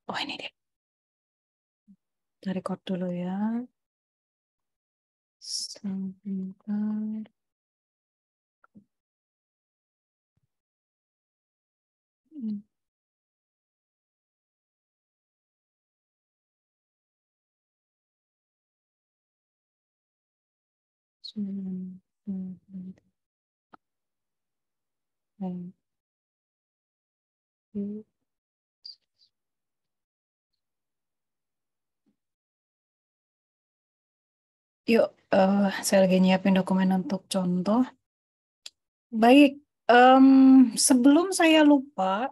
Oh ini dia. Record dulu ya. Sebentar. Yuk, saya lagi nyiapin dokumen untuk contoh. Baik, sebelum saya lupa,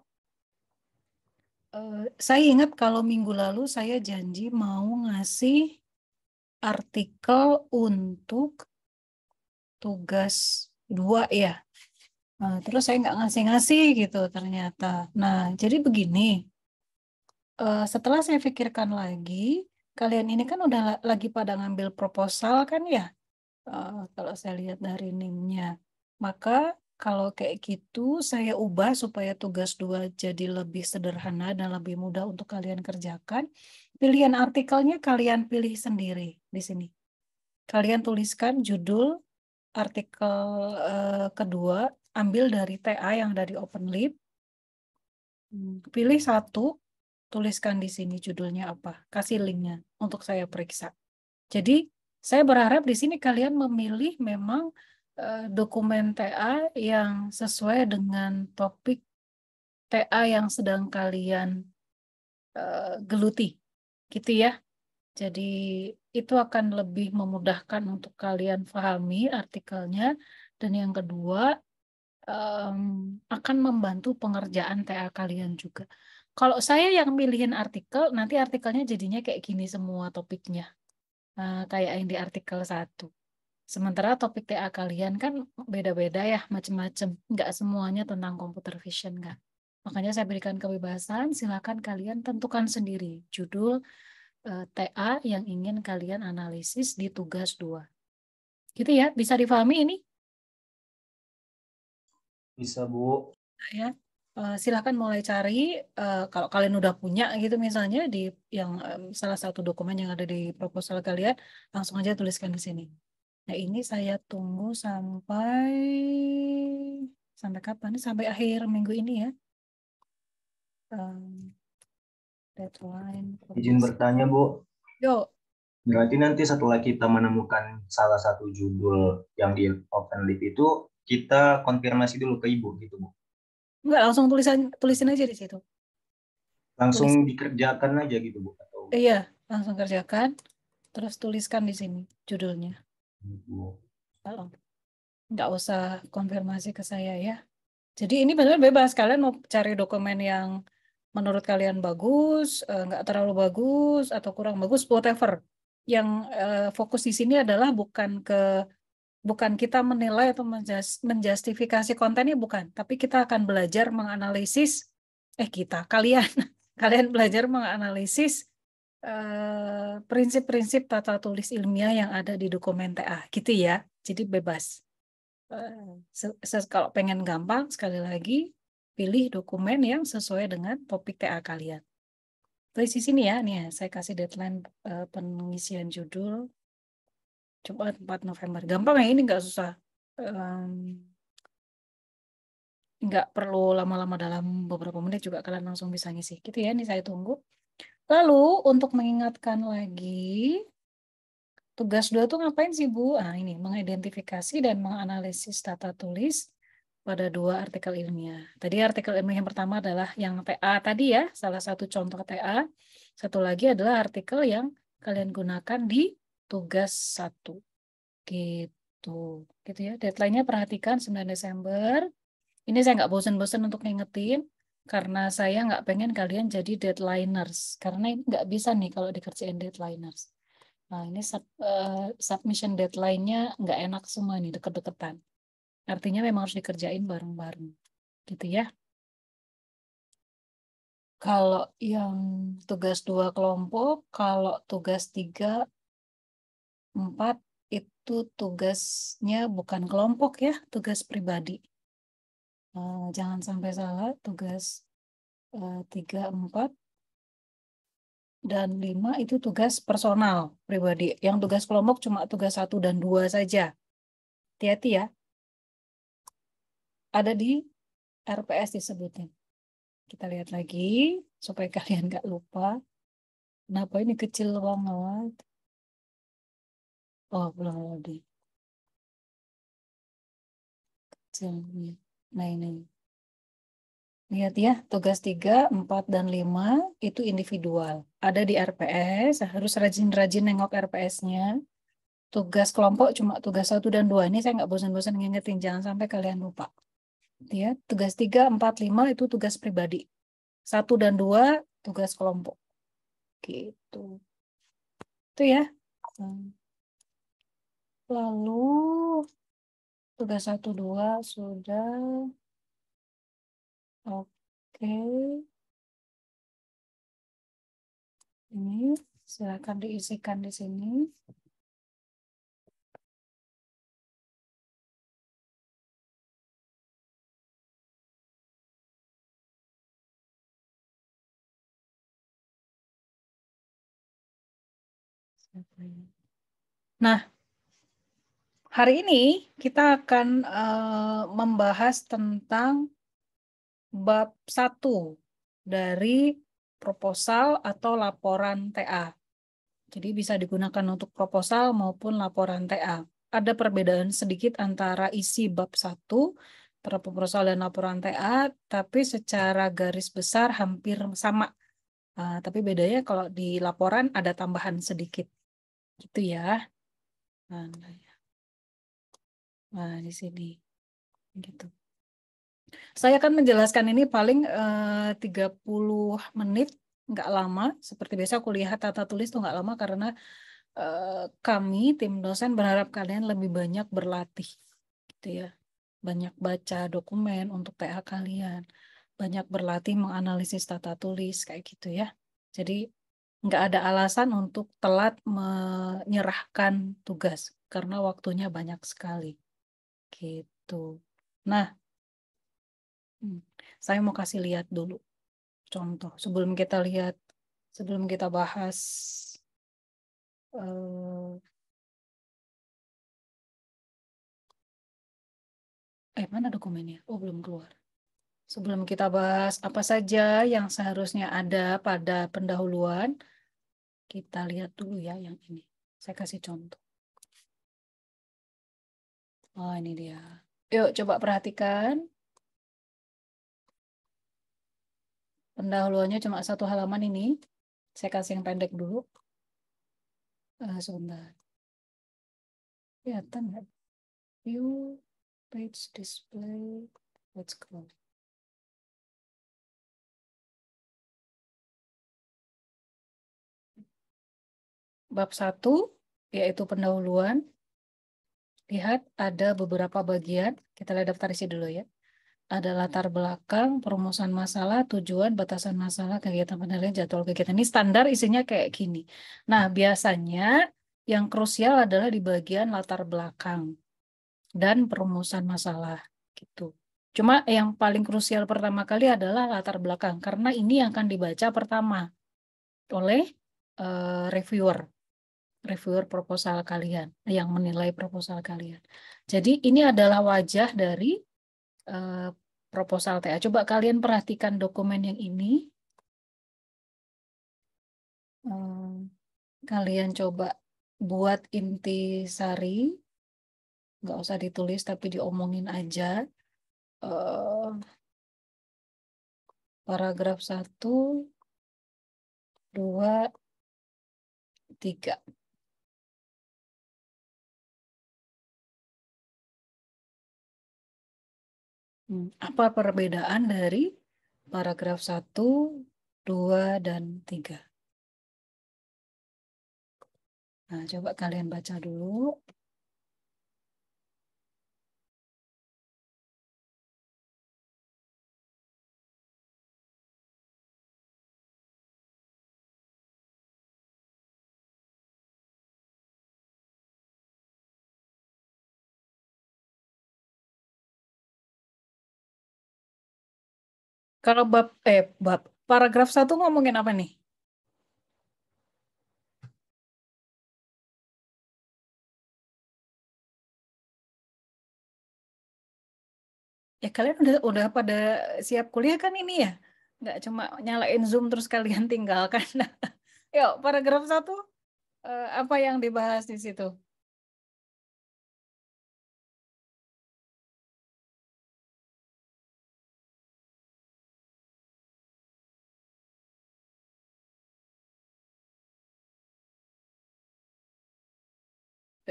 saya ingat kalau minggu lalu saya janji mau ngasih artikel untuk tugas 2 ya. Nah, terus saya nggak ngasih-ngasih gitu ternyata. Nah, jadi begini, setelah saya pikirkan lagi, kalian ini kan udah lagi pada ngambil proposal kan ya? Kalau saya lihat dari NIM-nya. Maka kalau kayak gitu, saya ubah supaya tugas 2 jadi lebih sederhana dan lebih mudah untuk kalian kerjakan. Pilihan artikelnya kalian pilih sendiri di sini. Kalian tuliskan judul artikel kedua, ambil dari TA yang dari OpenLib. Pilih satu, tuliskan di sini judulnya apa. Kasih linknya untuk saya periksa. Jadi saya berharap di sini kalian memilih memang dokumen TA yang sesuai dengan topik TA yang sedang kalian geluti, gitu ya. Jadi itu akan lebih memudahkan untuk kalian pahami artikelnya. Dan yang kedua, akan membantu pengerjaan TA kalian juga. Kalau saya yang milihin artikel, nanti artikelnya jadinya kayak gini semua topiknya. Kayak yang di artikel 1. Sementara topik TA kalian kan beda-beda ya, macam-macam. Nggak semuanya tentang computer vision kan. Makanya saya berikan kebebasan, silakan kalian tentukan sendiri judul TA yang ingin kalian analisis di tugas 2. Gitu ya, bisa difahami ini? Bisa, Bu. Ya. Silakan mulai cari kalau kalian udah punya gitu misalnya di yang salah satu dokumen yang ada di proposal kalian, langsung aja tuliskan di sini. Nah, ini saya tunggu sampai kapan? Sampai akhir minggu ini ya. Deadline Izin publish. bertanya, Bu. Yuk, Berarti nanti setelah kita menemukan salah satu judul yang di OpenLib itu, kita konfirmasi dulu ke Ibu gitu, Bu. nggak langsung tulisin aja di situ. Langsung Tulis. dikerjakan aja gitu, Bu. Atau Iya, langsung kerjakan. Terus tuliskan di sini judulnya. Bu. Kalau nggak usah konfirmasi ke saya ya. Jadi ini benar bebas. Kalian mau cari dokumen yang menurut kalian bagus, nggak terlalu bagus, atau kurang bagus, whatever. Yang fokus di sini adalah bukan kita menilai atau menjustifikasi kontennya, bukan. Tapi kita akan belajar menganalisis, kalian, kalian belajar menganalisis prinsip-prinsip tata tulis ilmiah yang ada di dokumen TA, gitu ya. Jadi bebas. Kalau pengen gampang, sekali lagi, pilih dokumen yang sesuai dengan topik TA kalian. Tulis di sini ya, nih ya, saya kasih deadline pengisian judul. Coba 4 November. Gampang ya, ini nggak susah. Nggak perlu lama-lama, dalam beberapa menit juga kalian langsung bisa ngisi. Gitu ya, ini saya tunggu. Lalu, untuk mengingatkan lagi, tugas 2 tuh ngapain sih, Bu? Ini, mengidentifikasi dan menganalisis data tulis pada 2 artikel ilmiah. Tadi artikel ilmiah yang pertama adalah yang TA tadi ya, salah satu contoh TA. Satu lagi adalah artikel yang kalian gunakan di tugas 1. Gitu. Gitu ya. Deadline-nya perhatikan 9 Desember. Ini saya nggak bosan-bosan untuk ngingetin, karena saya nggak pengen kalian jadi deadliners. Karena ini nggak bisa nih kalau dikerjain deadliners. Nah, ini submission deadline-nya nggak enak semua nih, deket-deketan. Artinya memang harus dikerjain bareng-bareng. Gitu ya. Kalau yang tugas 2 kelompok, kalau tugas 3, 4 itu tugasnya bukan kelompok ya, tugas pribadi. Jangan sampai salah, tugas 3, 4 dan 5 itu tugas personal pribadi. Yang tugas kelompok cuma tugas 1 dan 2 saja. Hati-hati ya. Ada di RPS disebutin. Kita lihat lagi supaya kalian nggak lupa. Kenapa ini kecil banget? Oh, belum loading. Kecil. Nah ini. Lihat ya, tugas 3, 4, dan 5 itu individual. Ada di RPS, harus rajin-rajin nengok RPS-nya. Tugas kelompok cuma tugas 1 dan 2. Ini saya nggak bosan-bosan ngingetin, jangan sampai kalian lupa. Ya, tugas 3, 4, 5 itu tugas pribadi. 1 dan 2 tugas kelompok. Gitu. Itu ya. Lalu tugas 1, 2 sudah. Oke. Ini silakan diisikan di sini. Nah, hari ini kita akan membahas tentang bab 1 dari proposal atau laporan TA. Jadi bisa digunakan untuk proposal maupun laporan TA. Ada perbedaan sedikit antara isi bab 1, proposal dan laporan TA, tapi secara garis besar hampir sama. Tapi bedanya kalau di laporan ada tambahan sedikit. Gitu ya. Nah, di sini. Gitu. Saya akan menjelaskan ini paling 30 menit, nggak lama. Seperti biasa kuliah tata tulis itu nggak lama karena kami, tim dosen, berharap kalian lebih banyak berlatih. Gitu ya. Banyak baca dokumen untuk TA kalian. Banyak berlatih menganalisis tata tulis, kayak gitu ya. Jadi nggak ada alasan untuk telat menyerahkan tugas karena waktunya banyak sekali. Gitu. Nah, saya mau kasih lihat dulu contoh sebelum kita bahas mana dokumennya? Oh, belum keluar. Sebelum kita bahas apa saja yang seharusnya ada pada pendahuluan, kita lihat dulu ya yang ini. Saya kasih contoh. Oh, ini dia. Yuk, coba perhatikan. Pendahuluannya cuma 1 halaman ini. Saya kasih yang pendek dulu. Sebentar. Kelihatan nggak? View, page display. Let's go. Bab 1, yaitu pendahuluan. Lihat, ada beberapa bagian. Kita lihat daftar isi dulu ya. Ada latar belakang, perumusan masalah, tujuan, batasan masalah, kegiatan penilaian, jadwal kegiatan. Ini standar isinya kayak gini. Nah, biasanya yang krusial adalah di bagian latar belakang dan perumusan masalah. Gitu. Cuma yang paling krusial pertama kali adalah latar belakang, karena ini yang akan dibaca pertama oleh reviewer proposal kalian, yang menilai proposal kalian. Jadi ini adalah wajah dari proposal TA. Coba kalian perhatikan dokumen yang ini. Kalian coba buat intisari, nggak usah ditulis tapi diomongin aja. Paragraf 1, 2, 3. Apa perbedaan dari paragraf 1, 2, dan 3? Nah, coba kalian baca dulu. Kalau bab paragraf 1 ngomongin apa nih? Ya kalian udah pada siap kuliah kan ini ya? Nggak cuma nyalain Zoom terus kalian tinggalkan. Yuk, paragraf 1, apa yang dibahas di situ?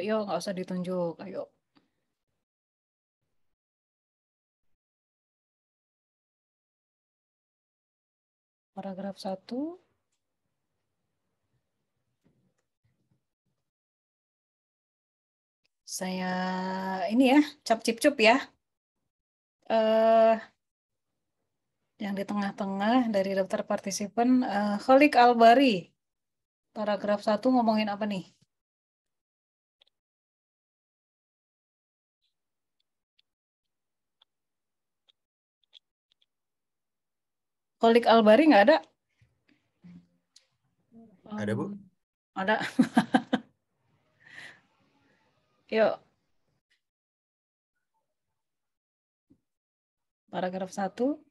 Yuk, nggak usah ditunjuk. Ayo. Paragraf 1. Saya ini ya, cap cip cup ya. eh yang di tengah-tengah dari daftar partisipan, Kholik Albari. Paragraf 1 ngomongin apa nih? Kholik Albari nggak ada? Ada, Bu? Ada. Yuk, paragraf 1.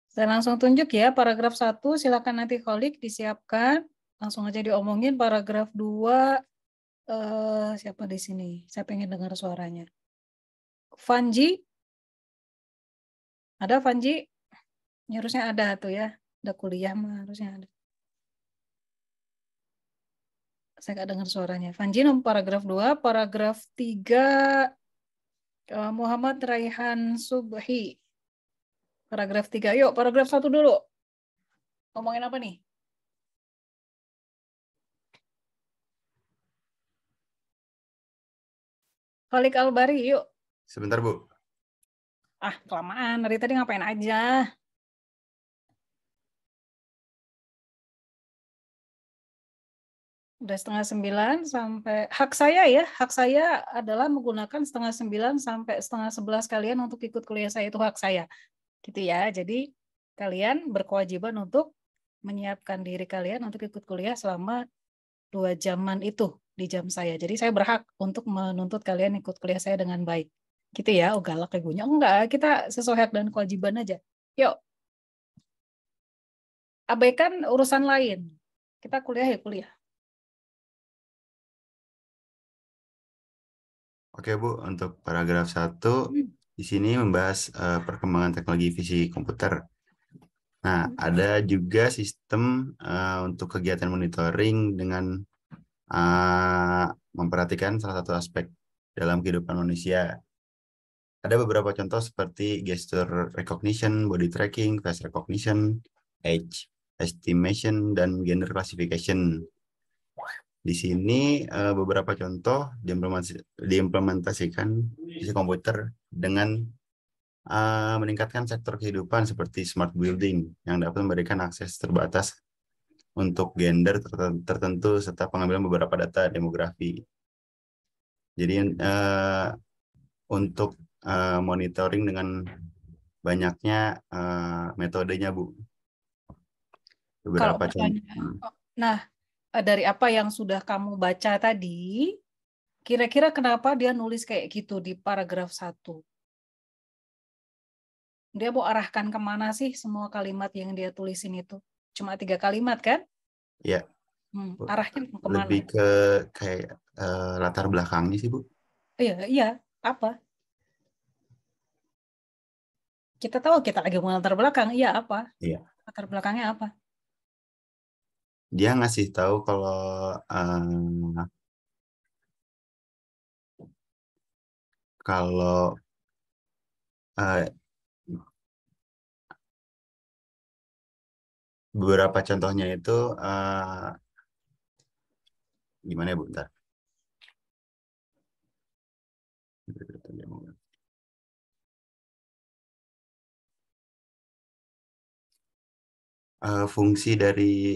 Saya langsung tunjuk ya, paragraf 1, silakan nanti Kholik disiapkan. Langsung aja diomongin paragraf 2. Siapa di sini? Saya pengen dengar suaranya. Vanji? Ada Vanji? Ya, harusnya ada tuh ya. Ada kuliah mah harusnya ada. Saya nggak dengar suaranya. Vanji nomor paragraf 2, paragraf 3, Muhammad Raihan Subhi. Paragraf 3. Yuk, paragraf 1 dulu. Ngomongin apa nih? Kholik Albari, yuk. Sebentar, Bu. Ah, kelamaan. Dari tadi ngapain aja? Udah 8:30 sampai hak saya ya, hak saya adalah menggunakan 8:30 sampai 10:30 kalian untuk ikut kuliah saya, itu hak saya, gitu ya. Jadi kalian berkewajiban untuk menyiapkan diri kalian untuk ikut kuliah selama 2 jaman itu di jam saya. Jadi saya berhak untuk menuntut kalian ikut kuliah saya dengan baik, gitu ya. Oh galak kayak gue, enggak, kita sesuai hak dan kewajiban aja. Yuk, abaikan urusan lain, kita kuliah ya kuliah. Oke, Bu, untuk paragraf 1 di sini membahas perkembangan teknologi fisik komputer. Nah, ada juga sistem untuk kegiatan monitoring dengan memperhatikan salah satu aspek dalam kehidupan manusia. Ada beberapa contoh seperti gesture recognition, body tracking, face recognition, age estimation, dan gender classification. Di sini beberapa contoh diimplementasikan di komputer dengan meningkatkan sektor kehidupan seperti smart building yang dapat memberikan akses terbatas untuk gender tertentu serta pengambilan beberapa data demografi. Jadi untuk monitoring dengan banyaknya metodenya, Bu. Kalau Beberapa contoh. nah, dari apa yang sudah kamu baca tadi, kira-kira kenapa dia nulis kayak gitu di paragraf 1? Dia mau arahkan kemana sih semua kalimat yang dia tulisin itu? Cuma 3 kalimat kan? Ya, Arahnya mau kemana? lebih ke kayak latar belakangnya sih, Bu. Iya, iya. Apa? Kita tahu kita lagi mau latar belakang. Iya, apa? Iya. Latar belakangnya apa? Dia ngasih tahu kalau kalau uh, beberapa contohnya itu gimana ya, Bu? Bentar. Fungsi dari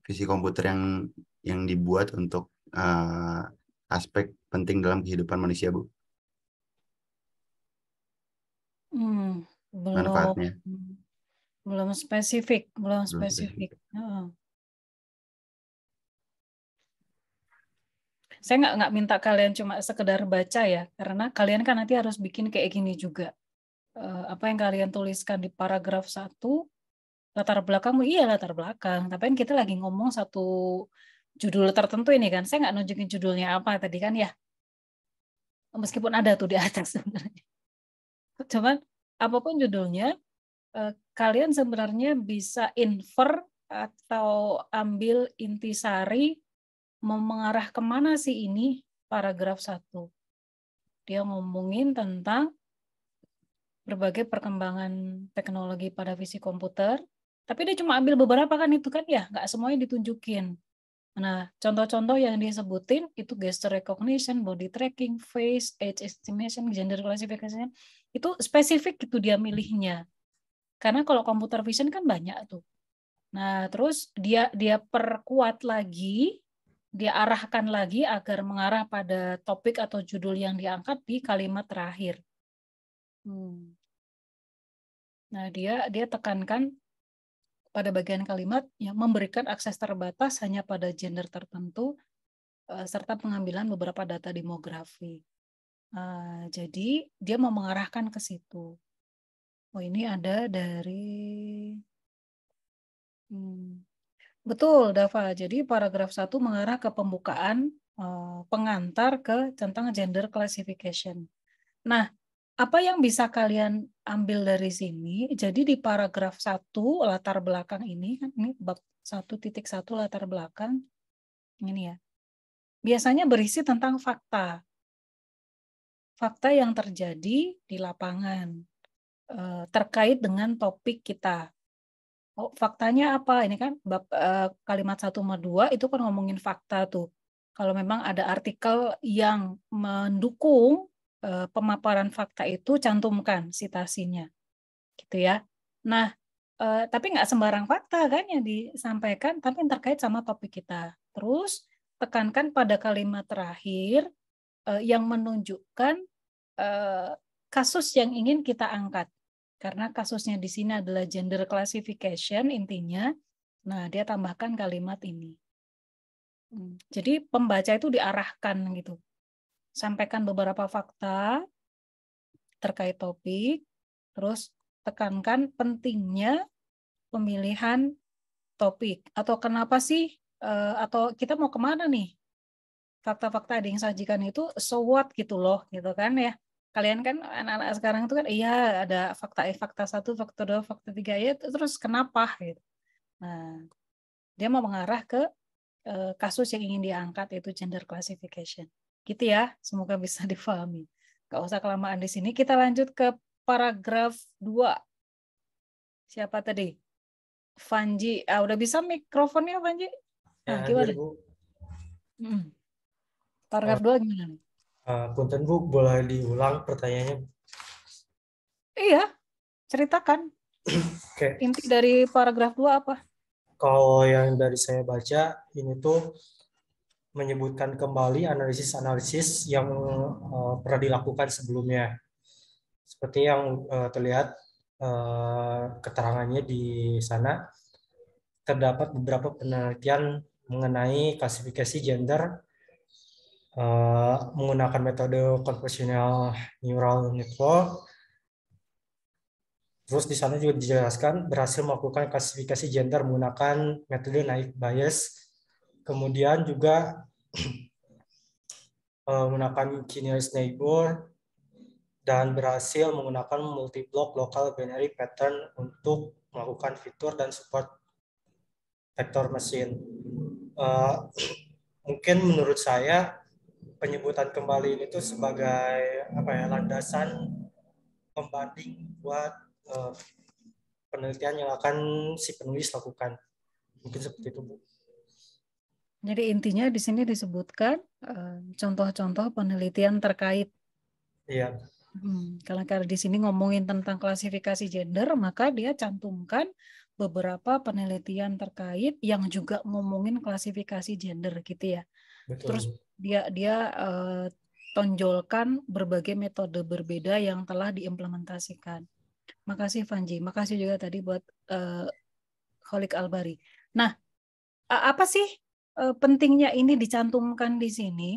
visi komputer yang dibuat untuk aspek penting dalam kehidupan manusia, Bu? Belum Manfaatnya. belum spesifik, Belum spesifik. Heeh. Saya nggak minta kalian cuma sekedar baca ya, karena kalian kan nanti harus bikin kayak gini juga. Apa yang kalian tuliskan di paragraf 1, latar belakangmu, iya latar belakang. Tapi kan kita lagi ngomong satu judul tertentu ini kan. Saya nggak nunjukin judulnya apa tadi kan ya. Meskipun ada tuh di atas sebenarnya. Cuman apapun judulnya, kalian sebenarnya bisa infer atau ambil intisari mau mengarah kemana sih ini paragraf 1. Dia ngomongin tentang berbagai perkembangan teknologi pada fisik komputer, tapi dia cuma ambil beberapa kan itu kan ya, nggak semuanya ditunjukin. Nah, contoh-contoh yang disebutin itu gesture recognition, body tracking, face, age estimation, gender classification, itu spesifik itu dia milihnya. Karena kalau computer vision kan banyak tuh. Nah, terus dia perkuat lagi, dia arahkan lagi agar mengarah pada topik atau judul yang diangkat di kalimat terakhir. Nah, dia tekankan pada bagian kalimat yang memberikan akses terbatas hanya pada gender tertentu serta pengambilan beberapa data demografi. Jadi dia mau mengarahkan ke situ. Oh, ini ada dari betul, Dava. Jadi paragraf 1 mengarah ke pembukaan pengantar ke tentang gender classification. Nah, apa yang bisa kalian ambil dari sini? Jadi di paragraf 1 latar belakang ini kan ini bab 1.1 latar belakang ini ya. Biasanya berisi tentang fakta. Fakta yang terjadi di lapangan terkait dengan topik kita. Oh, faktanya apa? Ini kan bab kalimat 1 sama 2 itu kan ngomongin fakta tuh. Kalau memang ada artikel yang mendukung pemaparan fakta itu, cantumkan citasinya. Gitu ya. Nah, tapi nggak sembarang fakta kan yang disampaikan, tapi yang terkait sama topik kita. Terus tekankan pada kalimat terakhir yang menunjukkan kasus yang ingin kita angkat. Karena kasusnya di sini adalah gender classification intinya. Nah, dia tambahkan kalimat ini. Jadi pembaca itu diarahkan gitu. Sampaikan beberapa fakta terkait topik, terus tekankan pentingnya pemilihan topik. Atau kenapa sih, atau kita mau kemana nih? Fakta-fakta yang sajikan itu so what gitu loh, gitu kan ya. Kalian kan anak-anak sekarang itu kan iya ada fakta fakta 1, fakta 2, fakta 3 ya terus kenapa gitu. Nah, dia mau mengarah ke kasus yang ingin diangkat yaitu gender classification. Gitu ya, semoga bisa difahami. Gak usah kelamaan di sini, kita lanjut ke paragraf 2. Siapa tadi? Vanji. Udah bisa mikrofonnya Vanji? Nah, Ya, gimana? Bu. Paragraf 2 gimana? Punten Bu, boleh diulang pertanyaannya? Iya, ceritakan. Oke. Inti dari paragraf 2 apa? Kalau yang dari saya baca, ini tuh menyebutkan kembali analisis-analisis yang pernah dilakukan sebelumnya. Seperti yang terlihat keterangannya di sana, terdapat beberapa penelitian mengenai klasifikasi gender menggunakan metode convolutional neural network. Terus di sana juga dijelaskan berhasil melakukan klasifikasi gender menggunakan metode naive Bayes. Kemudian juga menggunakan K-nearest neighbor dan berhasil menggunakan multi-block local binary pattern untuk melakukan fitur dan support vector machine. Mungkin menurut saya penyebutan kembali ini tuh sebagai landasan pembanding buat penelitian yang akan si penulis lakukan. Mungkin seperti itu, Bu. Jadi intinya di sini disebutkan contoh-contoh penelitian terkait. Iya. Kalau di sini ngomongin tentang klasifikasi gender, maka dia cantumkan beberapa penelitian terkait yang juga ngomongin klasifikasi gender gitu ya. Terus Betul. dia tonjolkan berbagai metode berbeda yang telah diimplementasikan. Makasih Vanji, makasih juga tadi buat Kholik Albari. Nah, apa sih pentingnya ini dicantumkan di sini?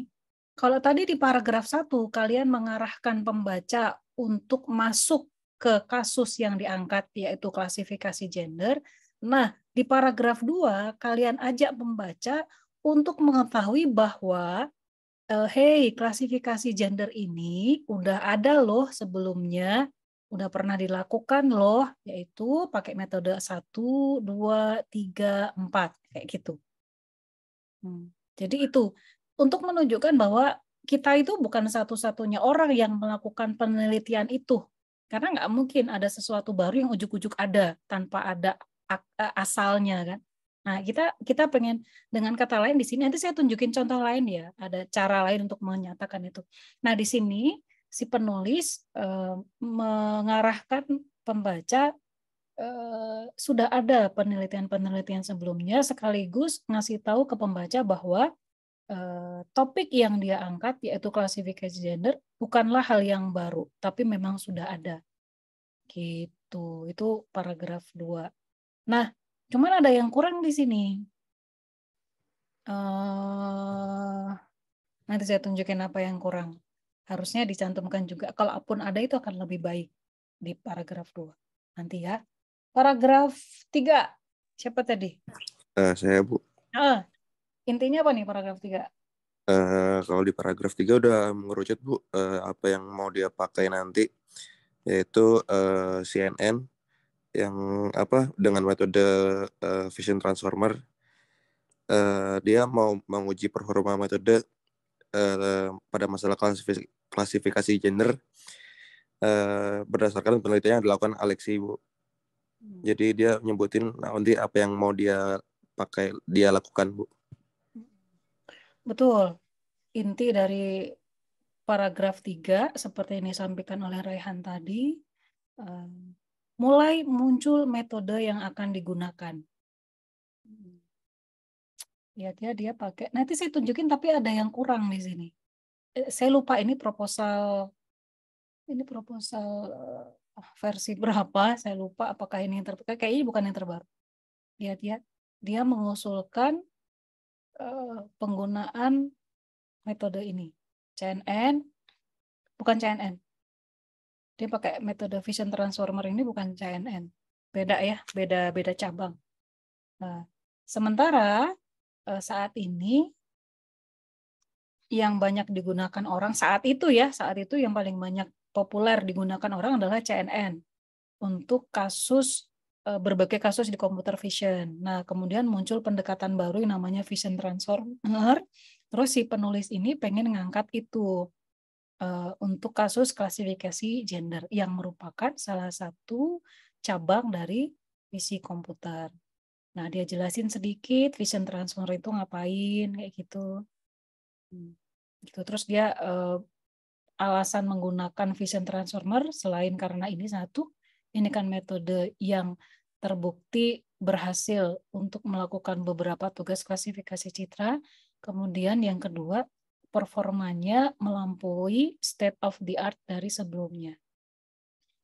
Kalau tadi di paragraf 1 kalian mengarahkan pembaca untuk masuk ke kasus yang diangkat yaitu klasifikasi gender. Nah, di paragraf 2 kalian ajak pembaca untuk mengetahui bahwa hey, klasifikasi gender ini udah ada loh sebelumnya, udah pernah dilakukan loh, yaitu pakai metode 1, 2, 3, 4, kayak gitu. Jadi itu, untuk menunjukkan bahwa kita itu bukan satu-satunya orang yang melakukan penelitian itu. Karena nggak mungkin ada sesuatu baru yang ujuk-ujuk ada, tanpa ada asalnya kan. Nah, kita pengen dengan kata lain di sini nanti saya tunjukin contoh lain ya, ada cara lain untuk menyatakan itu. Nah, di sini si penulis mengarahkan pembaca sudah ada penelitian-penelitian sebelumnya sekaligus ngasih tahu ke pembaca bahwa topik yang dia angkat yaitu klasifikasi gender bukanlah hal yang baru, tapi memang sudah ada. Gitu. Itu paragraf 2. Nah, cuman ada yang kurang di sini. Nanti saya tunjukin apa yang kurang. Harusnya dicantumkan juga. Kalaupun ada itu akan lebih baik di paragraf 2. Nanti ya. Paragraf 3. Siapa tadi? Saya, Bu. Intinya apa nih paragraf 3? Kalau di paragraf 3 udah mengerucut, Bu, apa yang mau dia pakai nanti, yaitu CNN yang dengan metode Vision Transformer. Dia mau menguji performa metode pada masalah klasifikasi gender berdasarkan penelitian yang dilakukan Alexi, Bu. Jadi dia nyebutin nanti apa yang mau dia lakukan, Bu. Betul. Inti dari paragraf 3 seperti yang disampaikan oleh Raihan tadi, mulai muncul metode yang akan digunakan. Lihat ya, dia pakai. Nanti saya tunjukin tapi ada yang kurang di sini. Saya lupa ini proposal versi berapa, saya lupa apakah ini yang terbaru. Kayaknya bukan yang terbaru. Lihat ya, dia mengusulkan penggunaan metode ini. CNN, bukan CNN. Dia pakai metode Vision Transformer ini bukan CNN. Beda ya, beda cabang. Nah, sementara saat ini yang banyak digunakan orang saat itu yang paling banyak populer digunakan orang adalah CNN untuk berbagai kasus di computer vision. Nah, kemudian muncul pendekatan baru yang namanya Vision Transformer. Terus si penulis ini pengen ngangkat itu untuk kasus klasifikasi gender yang merupakan salah satu cabang dari visi komputer. Nah, dia jelasin sedikit Vision Transformer itu ngapain kayak gitu. Gitu. Terus dia alasan menggunakan Vision Transformer selain karena ini kan metode yang terbukti berhasil untuk melakukan beberapa tugas klasifikasi citra. Kemudian yang kedua, performanya melampaui state of the art dari sebelumnya.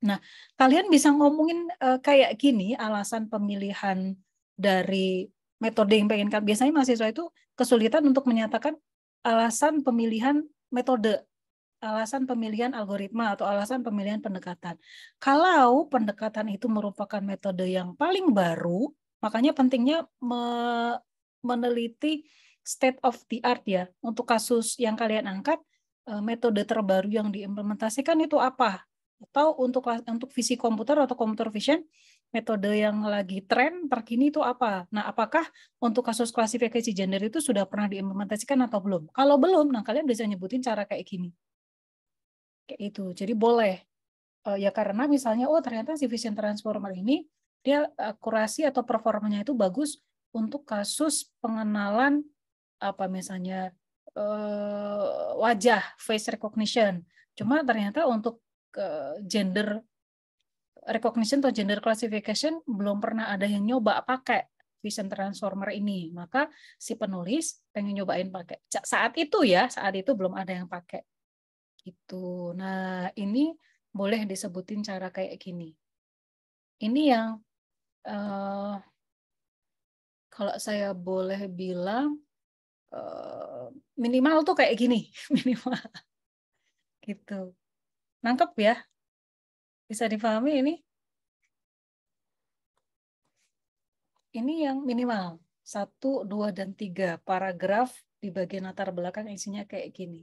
Nah, kalian bisa ngomongin kayak gini alasan pemilihan dari metode yang pengen kalian. Biasanya mahasiswa itu kesulitan untuk menyatakan alasan pemilihan metode, alasan pemilihan algoritma atau alasan pemilihan pendekatan. Kalau pendekatan itu merupakan metode yang paling baru, makanya pentingnya meneliti state of the art ya. Untuk kasus yang kalian angkat, metode terbaru yang diimplementasikan itu apa? Atau untuk visi komputer atau computer vision, metode yang lagi tren terkini itu apa? Nah, apakah untuk kasus klasifikasi gender itu sudah pernah diimplementasikan atau belum? Kalau belum, nah kalian bisa nyebutin cara kayak gini. Kayak itu. Jadi boleh. Ya karena misalnya, ternyata si Vision Transformer ini, dia akurasi atau performanya itu bagus untuk kasus pengenalan misalnya wajah, face recognition. Cuma ternyata untuk gender recognition atau gender classification belum pernah ada yang nyoba pakai. Vision Transformer ini. Maka si penulis pengen nyobain pakai. Saat itu belum ada yang pakai. Gitu. Nah, ini boleh disebutin cara kayak gini. Ini yang kalau saya boleh bilang minimal tuh kayak gini, minimal. Gitu. Nangkep ya? Bisa dipahami ini? Ini yang minimal. 1, 2, dan 3 paragraf di bagian latar belakang isinya kayak gini.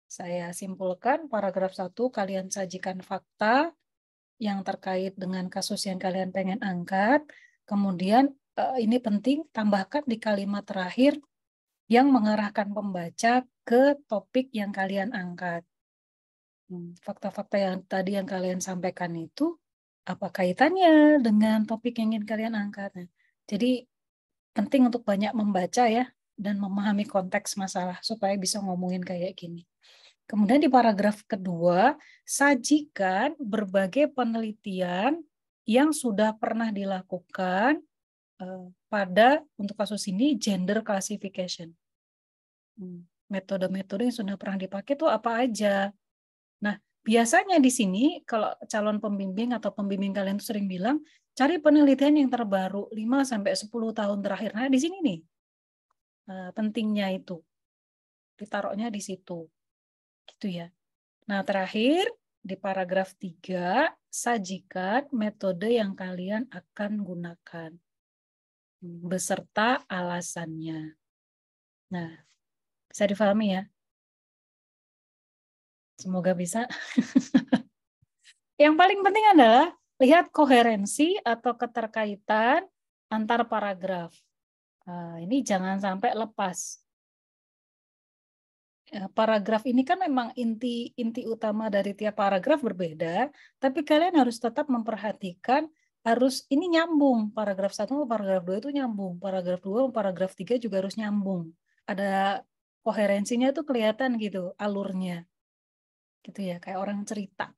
Saya simpulkan paragraf 1, kalian sajikan fakta yang terkait dengan kasus yang kalian pengen angkat. Kemudian ini penting, tambahkan di kalimat terakhir yang mengarahkan pembaca ke topik yang kalian angkat. Fakta-fakta yang tadi yang kalian sampaikan itu apa kaitannya dengan topik yang ingin kalian angkat? Nah, jadi penting untuk banyak membaca ya dan memahami konteks masalah supaya bisa ngomongin kayak gini. Kemudian di paragraf kedua, sajikan berbagai penelitian yang sudah pernah dilakukan pada untuk kasus ini gender classification. Metode-metode yang sudah pernah dipakai itu apa aja? Nah, biasanya di sini kalau calon pembimbing atau pembimbing kalian tuh sering bilang, cari penelitian yang terbaru 5-10 tahun terakhir. Nah, di sini nih pentingnya itu. Ditaruhnya di situ. Gitu ya. Nah, terakhir di paragraf 3, sajikan metode yang kalian akan gunakan beserta alasannya. Nah, bisa difahami ya? Semoga bisa. Yang paling penting adalah lihat koherensi atau keterkaitan antar paragraf. Nah, ini jangan sampai lepas. Paragraf ini kan memang inti utama dari tiap paragraf berbeda, tapi kalian harus tetap memperhatikan harus ini nyambung. Paragraf 1 sama paragraf 2 itu nyambung. Paragraf 2 sama paragraf 3 juga harus nyambung. Ada koherensinya itu kelihatan gitu alurnya. Gitu ya, kayak orang cerita.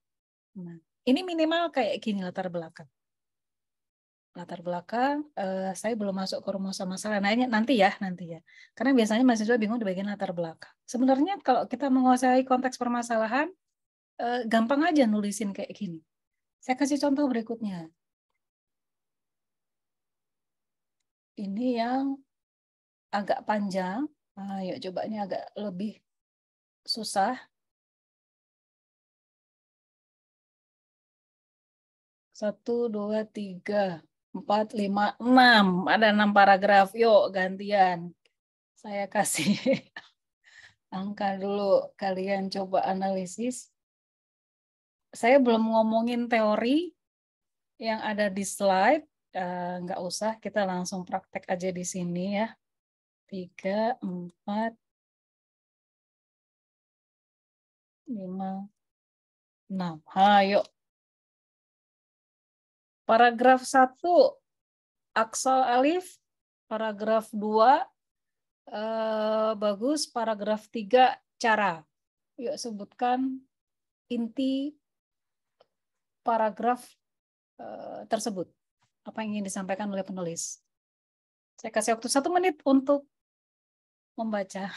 Nah, ini minimal kayak gini latar belakang. Latar belakang, saya belum masuk ke rumus masalah. Nah, ini nanti ya. Karena biasanya mahasiswa bingung di bagian latar belakang. Sebenarnya kalau kita menguasai konteks permasalahan, gampang aja nulisin kayak gini. Saya kasih contoh berikutnya. Ini yang agak panjang. Ayo coba ini agak lebih susah. 1, 2, 3, 4, 5, 6. Ada 6 paragraf. Yuk gantian. Saya kasih angka dulu. Kalian coba analisis. Saya belum ngomongin teori yang ada di slide. Nggak usah, kita langsung praktek aja di sini ya. 3, 4, 5, 6. Ayo. Paragraf 1, aksal alif. Paragraf 2, bagus. Paragraf 3, cara. Yuk sebutkan inti paragraf tersebut. Apa yang ingin disampaikan oleh penulis. Saya kasih waktu 1 menit untuk membaca.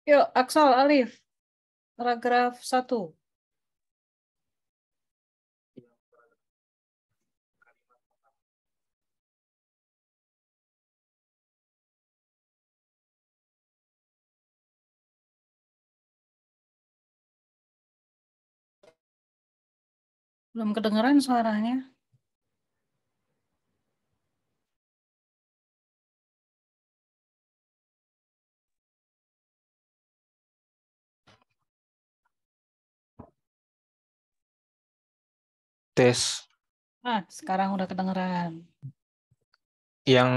Yuk, aksal alif. Paragraf 1. Belum kedengeran suaranya. Tes. Sekarang udah kedengeran. Yang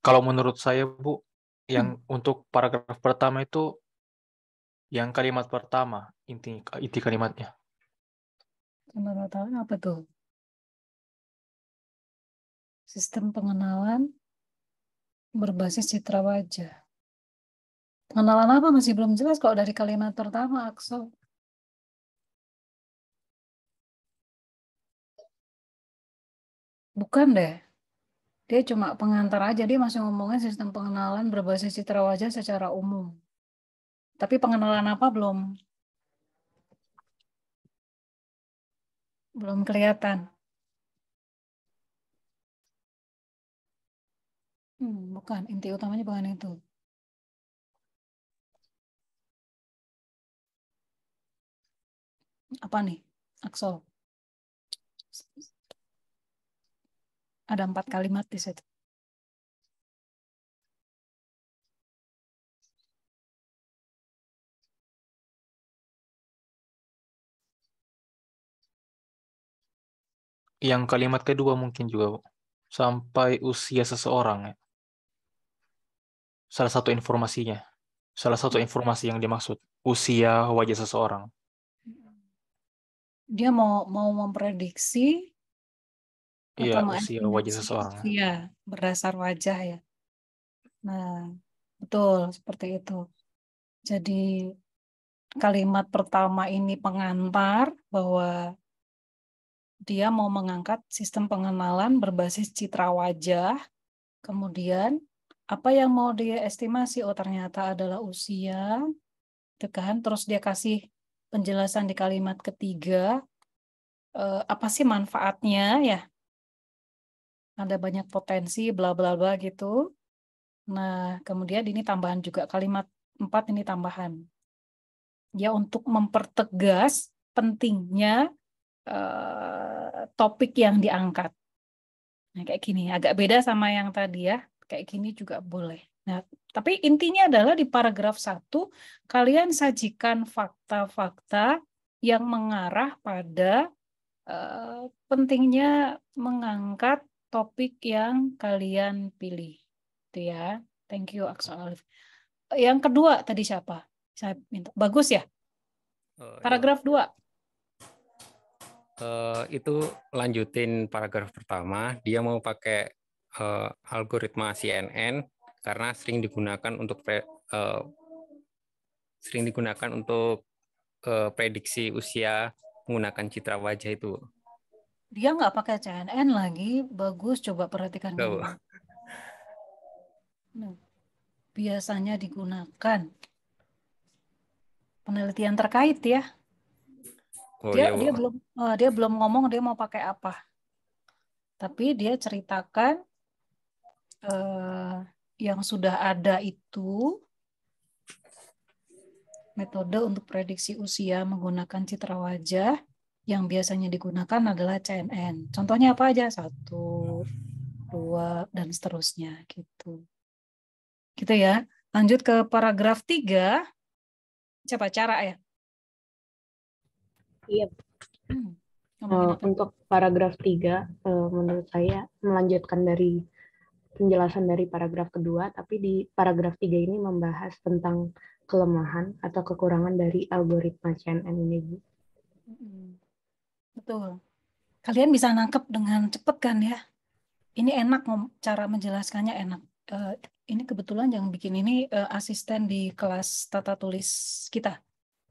kalau menurut saya, Bu, yang untuk paragraf pertama itu yang kalimat pertama, inti kalimatnya. Menurut kalian apa tuh? Sistem pengenalan berbasis citra wajah. Pengenalan apa masih belum jelas kok dari kalimat pertama, Akso. Bukan deh. Dia cuma pengantar aja, dia masih ngomongin sistem pengenalan berbasis citra wajah secara umum. Tapi pengenalan apa belum kelihatan. Bukan, inti utamanya bukan itu. Apa nih, Aksol? Ada 4 kalimat di situ. Yang kalimat kedua mungkin juga, Bu. Sampai usia seseorang ya. Salah satu informasinya. Salah satu informasi yang dimaksud. Usia wajah seseorang. Dia mau memprediksi Iya, atau usia wajah mengestimasi seseorang. usia berdasar wajah ya. Nah, betul seperti itu. Jadi kalimat pertama ini pengantar bahwa dia mau mengangkat sistem pengenalan berbasis citra wajah. Kemudian apa yang mau dia estimasi? Oh, ternyata adalah usia. Itu kan. Terus dia kasih penjelasan di kalimat ketiga. Apa sih manfaatnya ya? Ada banyak potensi bla bla bla gitu. Nah, kemudian ini tambahan juga kalimat 4 ini tambahan. Ya, untuk mempertegas pentingnya topik yang diangkat. Nah, kayak gini, agak beda sama yang tadi ya. Kayak gini juga boleh. Nah, tapi intinya adalah di paragraf 1, kalian sajikan fakta-fakta yang mengarah pada pentingnya mengangkat topik yang kalian pilih. Itu ya. Thank you, Aksa Alif. Yang kedua tadi siapa? Saya minta. Bagus ya? Paragraf 2. Itu lanjutin paragraf pertama, dia mau pakai algoritma CNN karena sering digunakan untuk prediksi usia menggunakan citra wajah itu. Dia nggak pakai CNN lagi, bagus, coba perhatikan dulu. Nah, biasanya digunakan penelitian terkait ya. Dia belum ngomong dia mau pakai apa. Tapi dia ceritakan yang sudah ada itu metode untuk prediksi usia menggunakan citra wajah yang biasanya digunakan adalah CNN. Contohnya apa aja? 1, 2, dan seterusnya gitu. Gitu ya. Lanjut ke paragraf 3. Coba cara ya. Iya. Untuk paragraf 3, menurut saya melanjutkan dari penjelasan dari paragraf kedua, tapi di paragraf 3 ini membahas tentang kelemahan atau kekurangan dari algoritma CNN ini, Bu. Betul. Kalian bisa nangkep dengan cepat kan ya? Ini enak, cara menjelaskannya enak. Ini kebetulan yang bikin ini asisten di kelas tata tulis kita.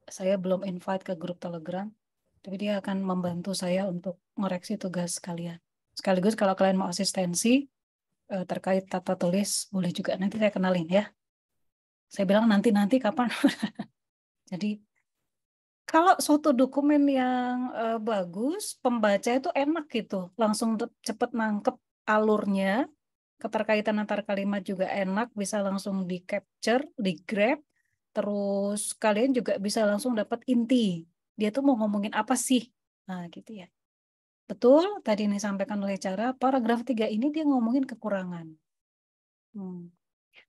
Saya belum invite ke grup Telegram, tapi dia akan membantu saya untuk ngoreksi tugas kalian. Sekaligus kalau kalian mau asistensi terkait tata tulis, boleh juga. Nanti saya kenalin ya. Saya bilang nanti kapan. Jadi kalau suatu dokumen yang bagus, pembaca itu enak gitu, langsung cepet nangkep alurnya, keterkaitan antar kalimat juga enak, bisa langsung di capture, di grab, terus kalian juga bisa langsung dapat inti. Dia tuh mau ngomongin apa sih? Nah gitu ya. Betul, tadi ini disampaikan oleh Cara, paragraf 3 ini dia ngomongin kekurangan.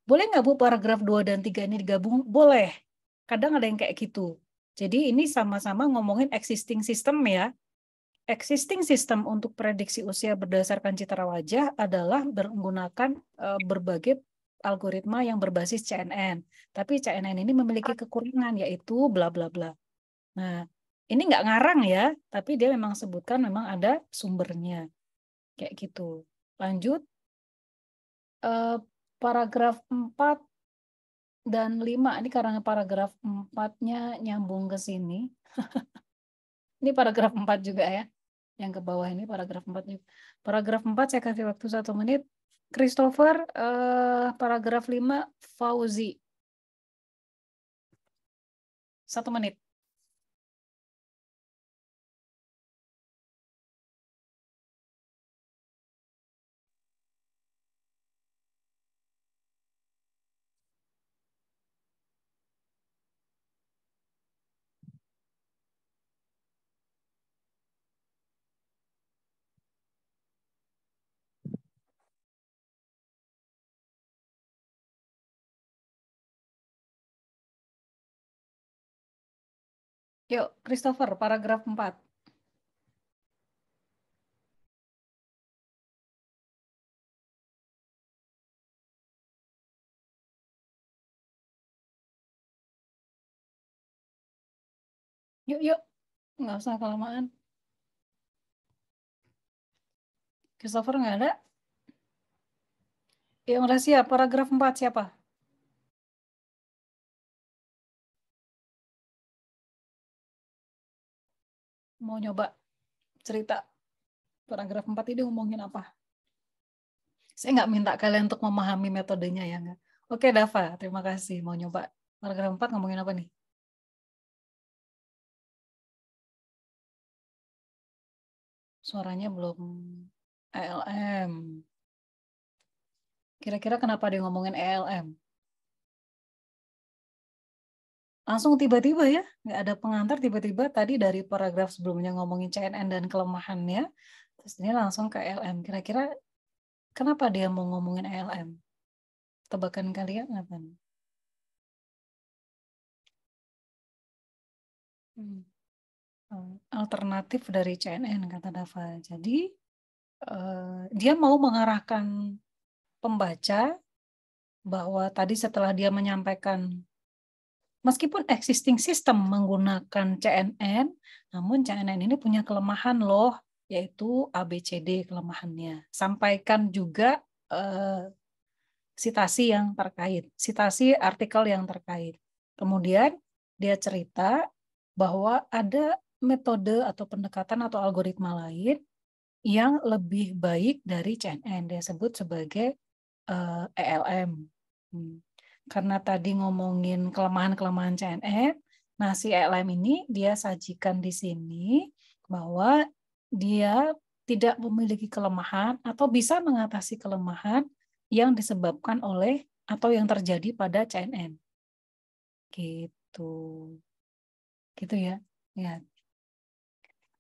Boleh nggak Bu paragraf 2 dan 3 ini digabung? Boleh. Kadang ada yang kayak gitu. Jadi ini sama-sama ngomongin existing system ya. existing system untuk prediksi usia berdasarkan citra wajah adalah menggunakan berbagai algoritma yang berbasis CNN. Tapi CNN ini memiliki kekurangan, yaitu bla bla bla. Nah, ini nggak ngarang ya, tapi dia memang sebutkan memang ada sumbernya. Kayak gitu. Lanjut. Paragraf 4 dan 5. Ini karena paragraf 4-nya nyambung ke sini. Ini paragraf 4 juga ya. Yang ke bawah ini paragraf 4 juga. Paragraf 4 saya kasih waktu 1 menit. Christopher, paragraf 5, Fauzi. 1 menit. Yuk, Christopher, paragraf 4. Yuk. Nggak usah kelamaan. Christopher nggak ada? Yang udah siap, paragraf 4 siapa? Mau nyoba cerita paragraf 4 ini ngomongin apa? Saya nggak minta kalian untuk memahami metodenya ya. Nggak? Oke, Dava, terima kasih. Mau nyoba paragraf 4 ngomongin apa nih? Suaranya belum ELM. Kira-kira kenapa dia ngomongin ELM? Langsung tiba-tiba ya, nggak ada pengantar, tiba-tiba tadi dari paragraf sebelumnya ngomongin CNN dan kelemahannya, terus ini langsung ke ELM. Kira-kira kenapa dia mau ngomongin ELM? Tebakan kalian apa? Alternatif dari CNN, kata Dava. Jadi dia mau mengarahkan pembaca bahwa tadi setelah dia menyampaikan meskipun existing system menggunakan CNN, namun CNN ini punya kelemahan loh, yaitu ABCD kelemahannya. Sampaikan juga sitasi yang terkait, sitasi artikel yang terkait. Kemudian dia cerita bahwa ada metode atau pendekatan atau algoritma lain yang lebih baik dari CNN. Dia sebut sebagai ELM. Karena tadi ngomongin kelemahan-kelemahan CNN, nah si ELM ini dia sajikan di sini bahwa dia tidak memiliki kelemahan atau bisa mengatasi kelemahan yang disebabkan oleh atau yang terjadi pada CNN. Gitu. Gitu ya. Ya.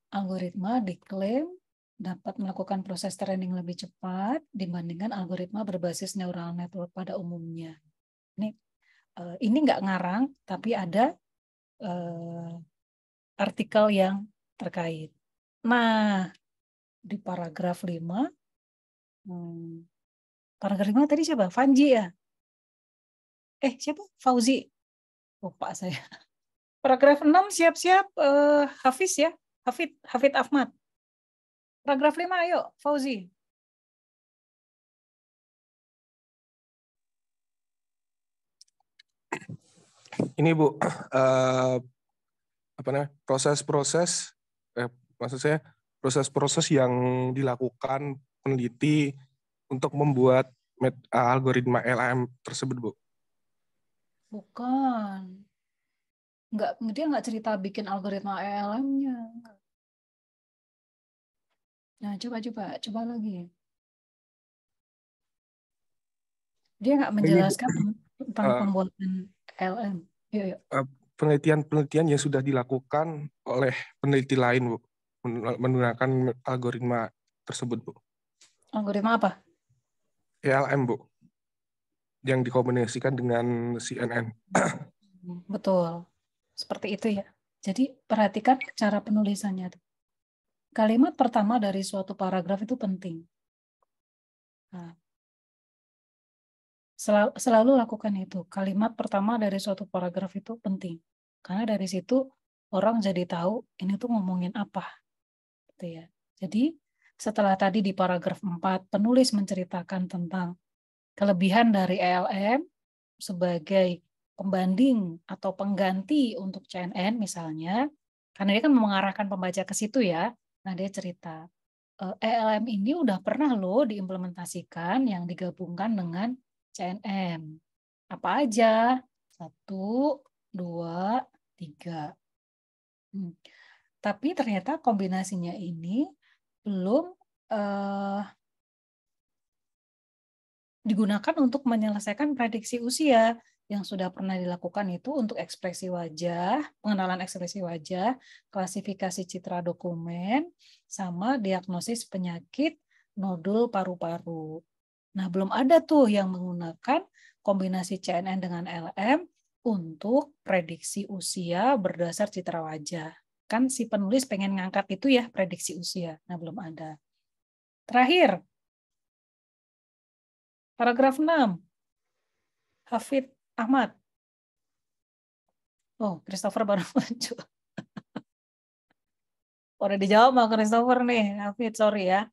Algoritma diklaim dapat melakukan proses training lebih cepat dibandingkan algoritma berbasis neural network pada umumnya. Ini nggak ngarang, tapi ada artikel yang terkait. Nah, di paragraf 5, paragraf 5 tadi siapa? Fanji ya? Siapa? Fauzi. Lupa saya. Paragraf 6 siap-siap Hafiz ya? Hafid Ahmad. Paragraf 5 ayo, Fauzi. Ini Bu, proses-proses, maksud saya proses-proses yang dilakukan peneliti untuk membuat algoritma LLM tersebut, Bu. Bukan. Dia nggak cerita bikin algoritma LLM-nya. Nah, coba lagi. Dia nggak menjelaskan tentang pembuatan LLM. Yuk. Penelitian-penelitian yang sudah dilakukan oleh peneliti lain, Bu, menggunakan algoritma tersebut, Bu. Algoritma apa? LLM, Bu, yang dikombinasikan dengan CNN. Betul. Seperti itu ya. Jadi perhatikan cara penulisannya. Kalimat pertama dari suatu paragraf itu penting. Nah, selalu lakukan itu. Kalimat pertama dari suatu paragraf itu penting. Karena dari situ orang jadi tahu ini tuh ngomongin apa. Gitu ya. Jadi setelah tadi di paragraf 4 penulis menceritakan tentang kelebihan dari ELM sebagai pembanding atau pengganti untuk CNN misalnya, karena dia kan mengarahkan pembaca ke situ ya. Nah, dia cerita, ELM ini udah pernah loh diimplementasikan yang digabungkan dengan CNN. Apa aja? 1, 2, 3. Tapi ternyata kombinasinya ini belum digunakan untuk menyelesaikan prediksi usia yang sudah pernah dilakukan itu untuk ekspresi wajah, pengenalan ekspresi wajah, klasifikasi citra dokumen, sama diagnosis penyakit nodul paru-paru. Nah, belum ada tuh yang menggunakan kombinasi CNN dengan LM untuk prediksi usia berdasar citra wajah. Kan si penulis pengen ngangkat itu ya, prediksi usia. Nah, belum ada. Terakhir, paragraf 6. Hafid Ahmad. Oh, Christopher baru muncul. Udah dijawab sama Christopher nih, Hafid, sorry ya.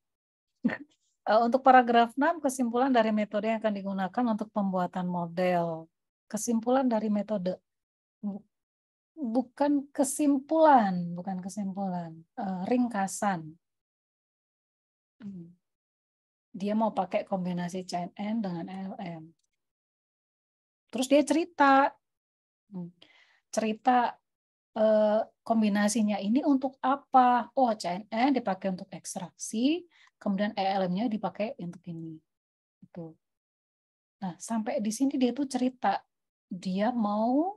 Untuk paragraf 6, kesimpulan dari metode yang akan digunakan untuk pembuatan model. Kesimpulan dari metode. Bukan kesimpulan, ringkasan. Dia mau pakai kombinasi CNN dengan LM. Terus dia cerita kombinasinya ini untuk apa? Oh, CNN dipakai untuk ekstraksi, kemudian ELM-nya dipakai untuk ini. Itu. Nah, sampai di sini dia tuh cerita dia mau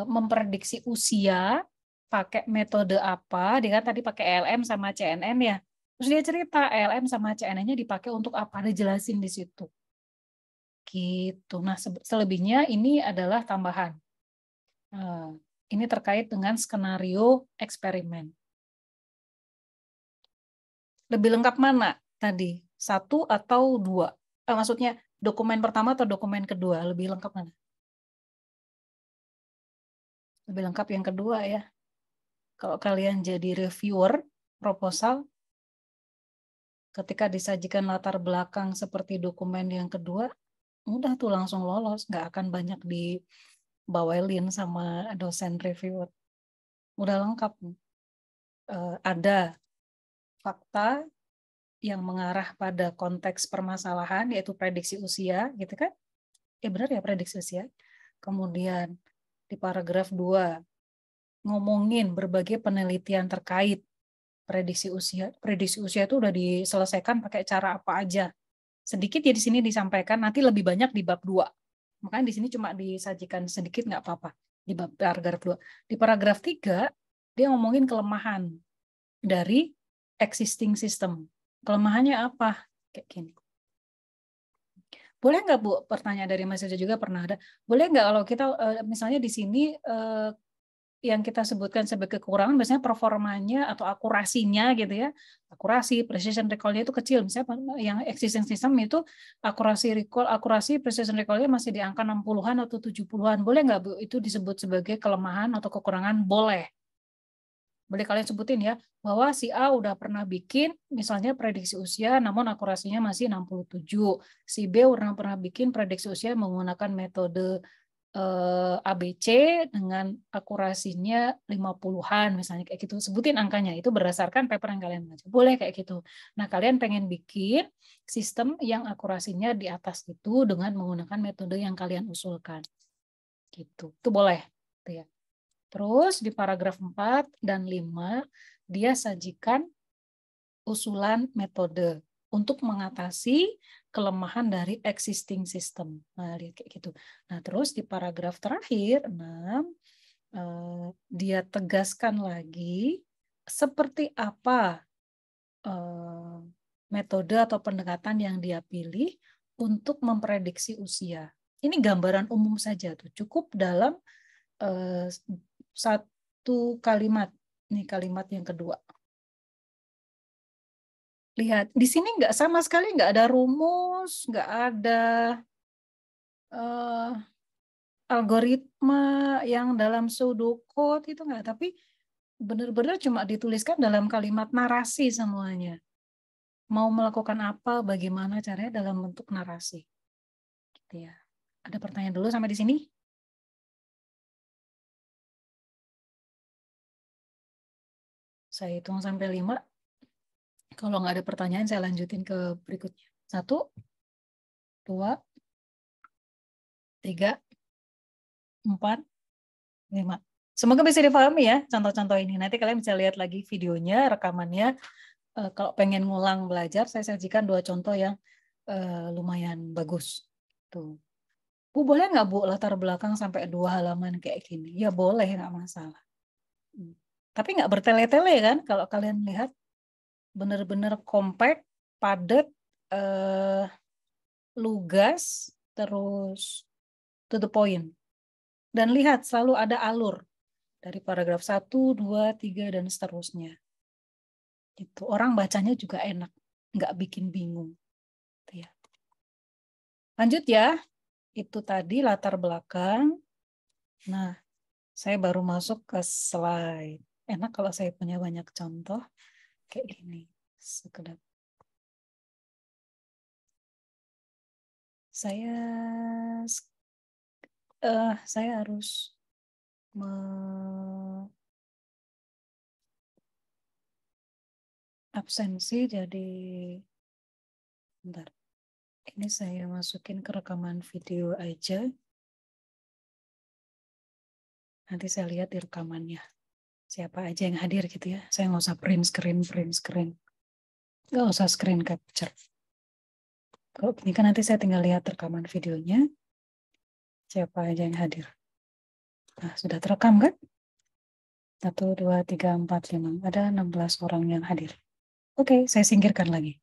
memprediksi usia pakai metode apa? Dia kan tadi pakai ELM sama CNN ya. Terus dia cerita ELM sama CNN-nya dipakai untuk apa? Dia jelasin di situ. Gitu. Nah, selebihnya ini adalah tambahan. Ini terkait dengan skenario eksperimen. Lebih lengkap mana tadi? 1 atau 2? Maksudnya dokumen pertama atau dokumen kedua? Lebih lengkap mana? Lebih lengkap yang kedua ya. Kalau kalian jadi reviewer proposal, ketika disajikan latar belakang seperti dokumen yang kedua, udah tuh langsung lolos. Nggak akan banyak dibawelin sama dosen reviewer. Udah lengkap. Ada fakta yang mengarah pada konteks permasalahan, yaitu prediksi usia, gitu kan? Benar ya, prediksi usia. Kemudian di paragraf 2, ngomongin berbagai penelitian terkait prediksi usia. Prediksi usia itu udah diselesaikan pakai cara apa aja. Sedikit ya di sini disampaikan, nanti lebih banyak di bab 2. Makanya di sini cuma disajikan sedikit, nggak apa-apa. Di bab paragraf 2. Di paragraf 3, dia ngomongin kelemahan dari existing system. Kelemahannya apa? Kayak gini. Boleh nggak, Bu, pertanyaan dari Mas Yoja juga pernah ada, boleh nggak kalau kita misalnya di sini yang kita sebutkan sebagai kekurangan biasanya performanya atau akurasinya gitu ya, akurasi, precision recall-nya itu kecil, misalnya yang existing system itu akurasi precision recall-nya masih di angka 60-an atau 70-an, boleh nggak, Bu, itu disebut sebagai kelemahan atau kekurangan? Boleh kalian sebutin ya, bahwa si A udah pernah bikin misalnya prediksi usia namun akurasinya masih 67. Si B udah pernah bikin prediksi usia menggunakan metode ABC dengan akurasinya 50-an misalnya, kayak gitu. Sebutin angkanya, itu berdasarkan paper yang kalian baca. Boleh kayak gitu. Nah, kalian pengen bikin sistem yang akurasinya di atas itu dengan menggunakan metode yang kalian usulkan. Gitu. Itu boleh. Gitu ya. Terus di paragraf 4 dan 5, dia sajikan usulan metode untuk mengatasi kelemahan dari existing system. Nah, kayak gitu. Nah, terus di paragraf terakhir, 6, dia tegaskan lagi seperti apa metode atau pendekatan yang dia pilih untuk memprediksi usia. Ini gambaran umum saja tuh, cukup dalam satu kalimat. Ini kalimat yang kedua. lihat di sini nggak sama sekali, nggak ada rumus, nggak ada algoritma yang dalam pseudocode itu nggak, tapi benar-benar cuma dituliskan dalam kalimat narasi semuanya. Mau melakukan apa, bagaimana caranya dalam bentuk narasi. Gitu ya. Ada pertanyaan dulu sampai di sini? Saya hitung sampai 5. Kalau nggak ada pertanyaan, saya lanjutin ke berikutnya. 1, 2, 3, 4, 5. Semoga bisa dipahami ya contoh-contoh ini. Nanti kalian bisa lihat lagi videonya, rekamannya. Kalau pengen ngulang belajar, saya sajikan 2 contoh yang lumayan bagus. Tuh. Bu, boleh nggak Bu latar belakang sampai 2 halaman kayak gini? Ya boleh, nggak masalah. Tapi nggak bertele-tele kan? Kalau kalian lihat, benar-benar compact, padat, lugas, terus to the point. Dan lihat, selalu ada alur. Dari paragraf 1, 2, 3, dan seterusnya. Gitu. Orang bacanya juga enak, nggak bikin bingung. Gitu ya. Lanjut ya, itu tadi latar belakang. Nah, saya baru masuk ke slide. Enak kalau saya punya banyak contoh kayak gini. Sekedar. Saya harus absensi, jadi bentar. Ini saya masukin ke rekaman video aja. Nanti saya lihat di rekamannya. Siapa aja yang hadir gitu ya. Saya nggak usah print screen. Nggak usah screen capture. Kalau gini kan nanti saya tinggal lihat rekaman videonya. Siapa aja yang hadir. Nah, sudah terekam kan? 1, 2, 3, 4, 5. Ada 16 orang yang hadir. Oke, saya singkirkan lagi.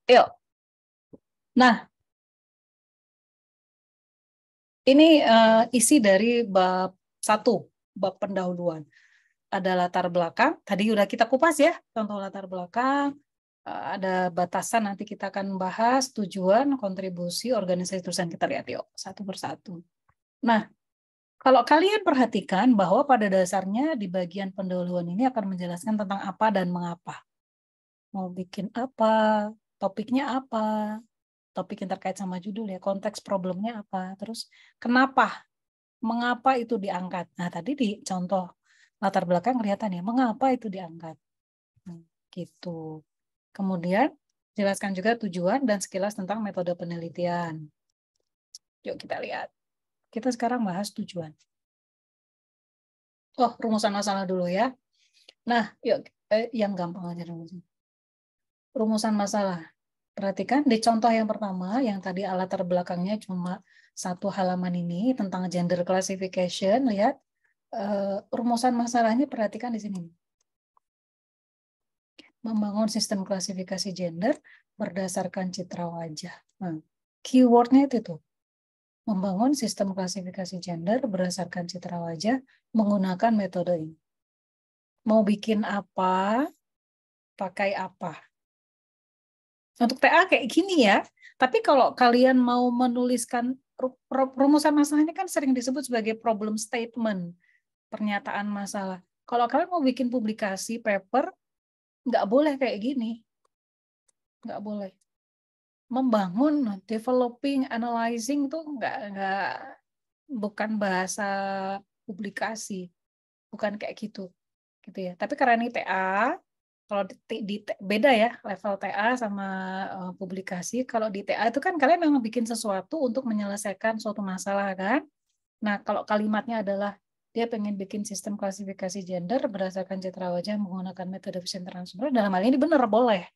Yuk. Nah, ini isi dari bab 1, bab pendahuluan. Ada latar belakang, tadi udah kita kupas ya, contoh latar belakang. Ada batasan, nanti kita akan bahas tujuan, kontribusi, organisasi tulisan. Kita lihat yuk, satu persatu. Nah, kalau kalian perhatikan bahwa pada dasarnya di bagian pendahuluan ini akan menjelaskan tentang apa dan mengapa. Mau bikin apa, topiknya apa, topik yang terkait sama judul ya, konteks problemnya apa, terus kenapa, mengapa itu diangkat. Nah, tadi di contoh latar belakang kelihatan ya, mengapa itu diangkat. Gitu. Kemudian jelaskan juga tujuan dan sekilas tentang metode penelitian. Yuk kita lihat. Kita sekarang bahas tujuan. Oh, rumusan masalah dulu ya. Nah, yuk yang gampang aja rumusan. Rumusan masalah. Perhatikan di contoh yang pertama, yang tadi latar belakangnya cuma 1 halaman ini tentang gender classification. Lihat rumusan masalahnya, perhatikan di sini. Membangun sistem klasifikasi gender berdasarkan citra wajah. Nah, keywordnya itu tuh. Membangun sistem klasifikasi gender berdasarkan citra wajah menggunakan metode ini. Mau bikin apa, pakai apa. Untuk TA kayak gini ya, tapi kalau kalian mau menuliskan rumusan masalahnya kan sering disebut sebagai problem statement, pernyataan masalah. Kalau kalian mau bikin publikasi, paper, nggak boleh kayak gini. Nggak boleh. Membangun, developing, analyzing itu bukan bahasa publikasi. Bukan kayak gitu. Gitu ya. Tapi karena ini TA, kalau beda ya level TA sama publikasi. Kalau di TA itu kan kalian memang bikin sesuatu untuk menyelesaikan suatu masalah kan. Nah, kalau kalimatnya adalah dia pengen bikin sistem klasifikasi gender berdasarkan citra wajah menggunakan metode vision transfer, dalam hal ini benar boleh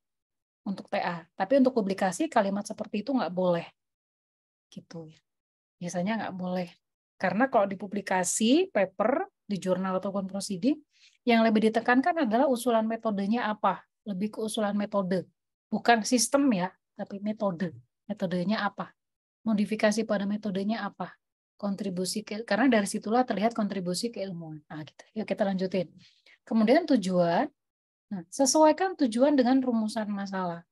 untuk TA. Tapi untuk publikasi kalimat seperti itu nggak boleh. Gitu ya. Biasanya nggak boleh. Karena kalau di publikasi, paper, di jurnal ataupun proceeding, yang lebih ditekankan adalah usulan metodenya apa. Lebih ke usulan metode. Bukan sistem ya, tapi metode. Metodenya apa. Modifikasi pada metodenya apa. Kontribusi karena dari situlah terlihat kontribusi keilmuan. Nah, gitu. Yuk kita lanjutin. Kemudian tujuan. Nah, sesuaikan tujuan dengan rumusan masalah.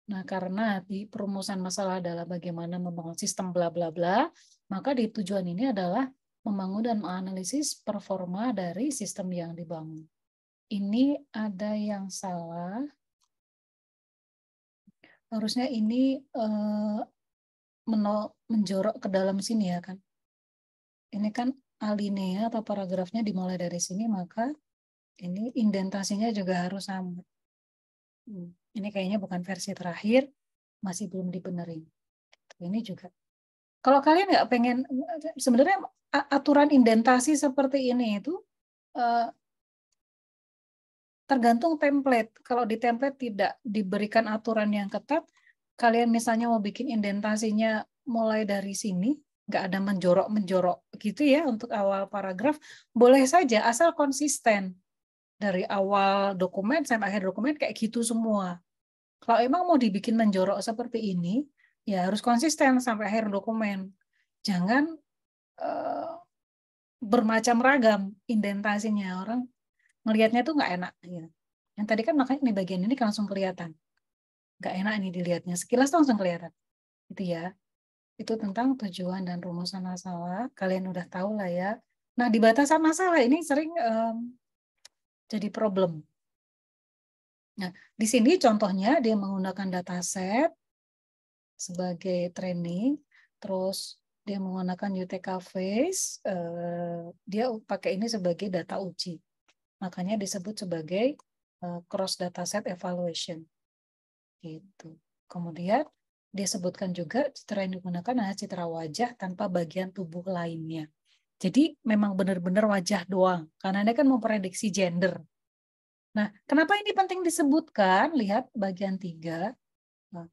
Nah, karena di perumusan masalah adalah bagaimana membangun sistem bla bla bla, maka di tujuan ini adalah membangun dan menganalisis performa dari sistem yang dibangun. Ini ada yang salah. Harusnya ini menjorok ke dalam sini ya kan. Ini kan alinea atau paragrafnya dimulai dari sini, maka ini indentasinya juga harus sama. Ini kayaknya bukan versi terakhir, masih belum dibenerin. Ini juga. Kalau kalian nggak pengen, sebenarnya aturan indentasi seperti ini itu tergantung template. Kalau di template tidak diberikan aturan yang ketat, kalian misalnya mau bikin indentasinya mulai dari sini, nggak ada menjorok-menjorok gitu ya untuk awal paragraf, boleh saja asal konsisten. Dari awal dokumen sampai akhir dokumen kayak gitu semua. Kalau emang mau dibikin menjorok seperti ini, ya harus konsisten sampai akhir dokumen. Jangan bermacam ragam indentasinya. Orang ngelihatnya tuh nggak enak. Ya. Yang tadi kan makanya di bagian ini kan langsung kelihatan. Nggak enak nih dilihatnya. Sekilas langsung kelihatan. Itu ya. Itu tentang tujuan dan rumusan masalah. Kalian udah tahu lah ya. Nah, di batasan masalah ini sering jadi problem. Nah, di sini contohnya dia menggunakan dataset sebagai training, terus dia menggunakan UTK Face, dia pakai ini sebagai data uji. Makanya disebut sebagai cross dataset evaluation. Gitu. Kemudian dia sebutkan juga citra yang digunakan adalah citra wajah tanpa bagian tubuh lainnya. Jadi memang benar-benar wajah doang, karena dia kan memprediksi gender. Nah, kenapa ini penting disebutkan? Lihat bagian 3. Nah,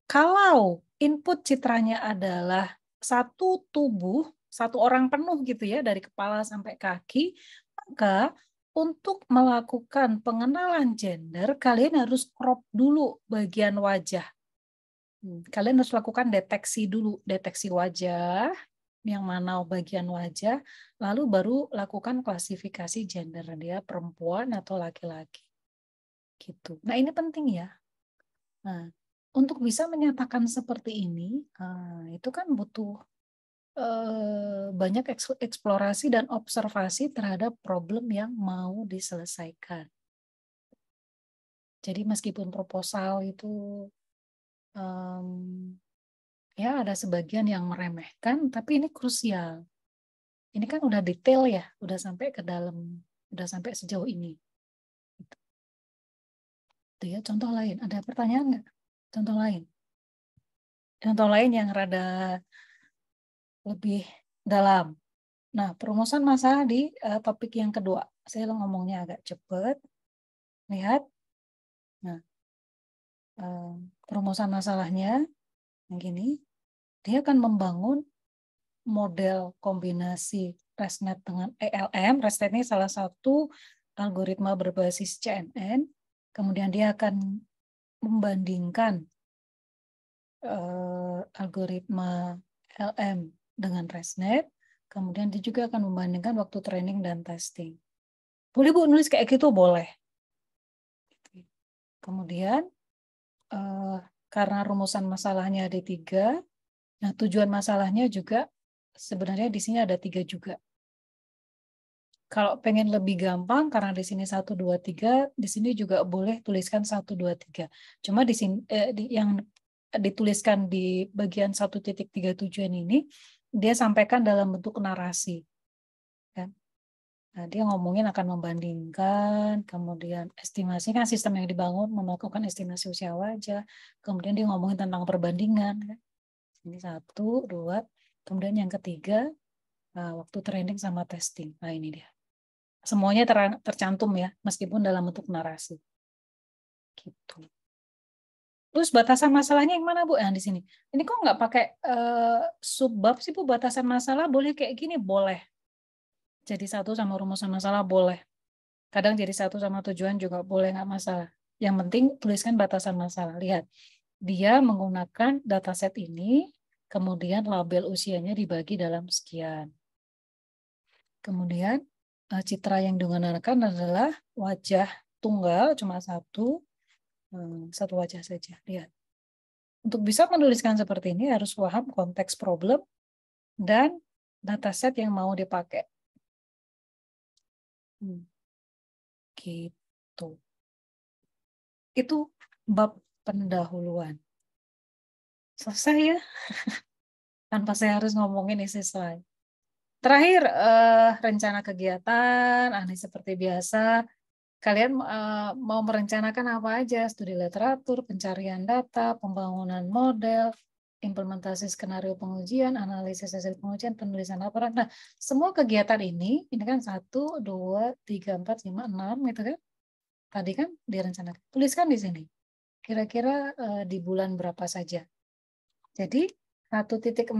kalau input citranya adalah satu tubuh, satu orang penuh gitu ya, dari kepala sampai kaki, maka untuk melakukan pengenalan gender, kalian harus crop dulu bagian wajah. Kalian harus lakukan deteksi dulu, deteksi wajah, yang mana bagian wajah, lalu baru lakukan klasifikasi gender dia perempuan atau laki-laki. Gitu. Nah, ini penting ya. Nah, untuk bisa menyatakan seperti ini, itu kan butuh banyak eksplorasi dan observasi terhadap problem yang mau diselesaikan. Jadi meskipun proposal itu ya ada sebagian yang meremehkan, tapi ini krusial. Ini kan udah detail ya, udah sampai ke dalam, udah sampai sejauh ini. Itu ya, contoh lain. Ada pertanyaan nggak? Contoh lain. Contoh lain yang rada lebih dalam. Nah, perumusan masalah di topik yang kedua. Saya ngomongnya agak cepat. Lihat. Nah, perumusan masalahnya yang gini. Dia akan membangun model kombinasi ResNet dengan ALM. ResNet ini salah satu algoritma berbasis CNN. Kemudian dia akan membandingkan algoritma LM dengan ResNet. Kemudian dia juga akan membandingkan waktu training dan testing. Boleh Bu nulis kayak gitu? Boleh. Kemudian karena rumusan masalahnya ada 3, nah tujuan masalahnya juga sebenarnya di sini ada 3 juga. Kalau pengen lebih gampang, karena di sini 1, 2, 3, di sini juga boleh tuliskan 1, 2, 3. Cuma di sini yang dituliskan di bagian 1.3 tujuan ini, dia sampaikan dalam bentuk narasi. Kan? Nah, dia ngomongin akan membandingkan, kemudian estimasi, kan sistem yang dibangun melakukan estimasi usia wajah, kemudian dia ngomongin tentang perbandingan. Kan? Ini 1, 2, kemudian yang ketiga, waktu training sama testing. Nah ini dia. Semuanya tercantum ya, meskipun dalam bentuk narasi. Gitu. Terus batasan masalahnya yang mana Bu? Yang di sini. Ini kok nggak pakai subbab sih Bu? Batasan masalah boleh kayak gini? Boleh. Jadi 1 sama rumusan masalah boleh. Kadang jadi 1 sama tujuan juga boleh, nggak masalah. Yang penting tuliskan batasan masalah. Lihat, dia menggunakan dataset ini, kemudian label usianya dibagi dalam sekian. Kemudian citra yang digunakan adalah wajah tunggal, cuma satu wajah saja. Lihat. Untuk bisa menuliskan seperti ini harus paham konteks problem dan dataset yang mau dipakai. Gitu. Itu bab pendahuluan. Selesai ya. Tanpa saya harus ngomongin isi slide. Terakhir, rencana kegiatan, seperti biasa. Kalian mau merencanakan apa aja? Studi literatur, pencarian data, pembangunan model, implementasi skenario pengujian, analisis hasil pengujian, penulisan laporan. Nah, semua kegiatan ini kan 1, 2, 3, 4, 5, 6 gitu kan. Tadi kan direncanakan. Tuliskan di sini. Kira-kira di bulan berapa saja. Jadi 1.4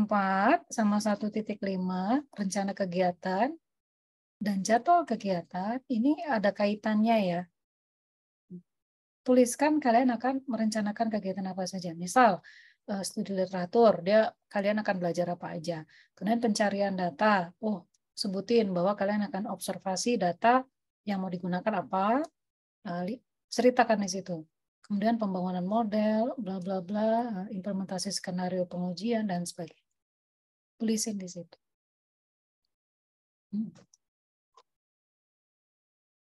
sama 1.5 rencana kegiatan dan jadwal kegiatan ini ada kaitannya ya. Tuliskan kalian akan merencanakan kegiatan apa saja. Misal studi literatur, kalian akan belajar apa aja. Kemudian pencarian data, sebutin bahwa kalian akan observasi data yang mau digunakan apa, ceritakan di situ. Kemudian pembangunan model, bla bla bla, implementasi skenario pengujian dan sebagainya. Tulisin di situ.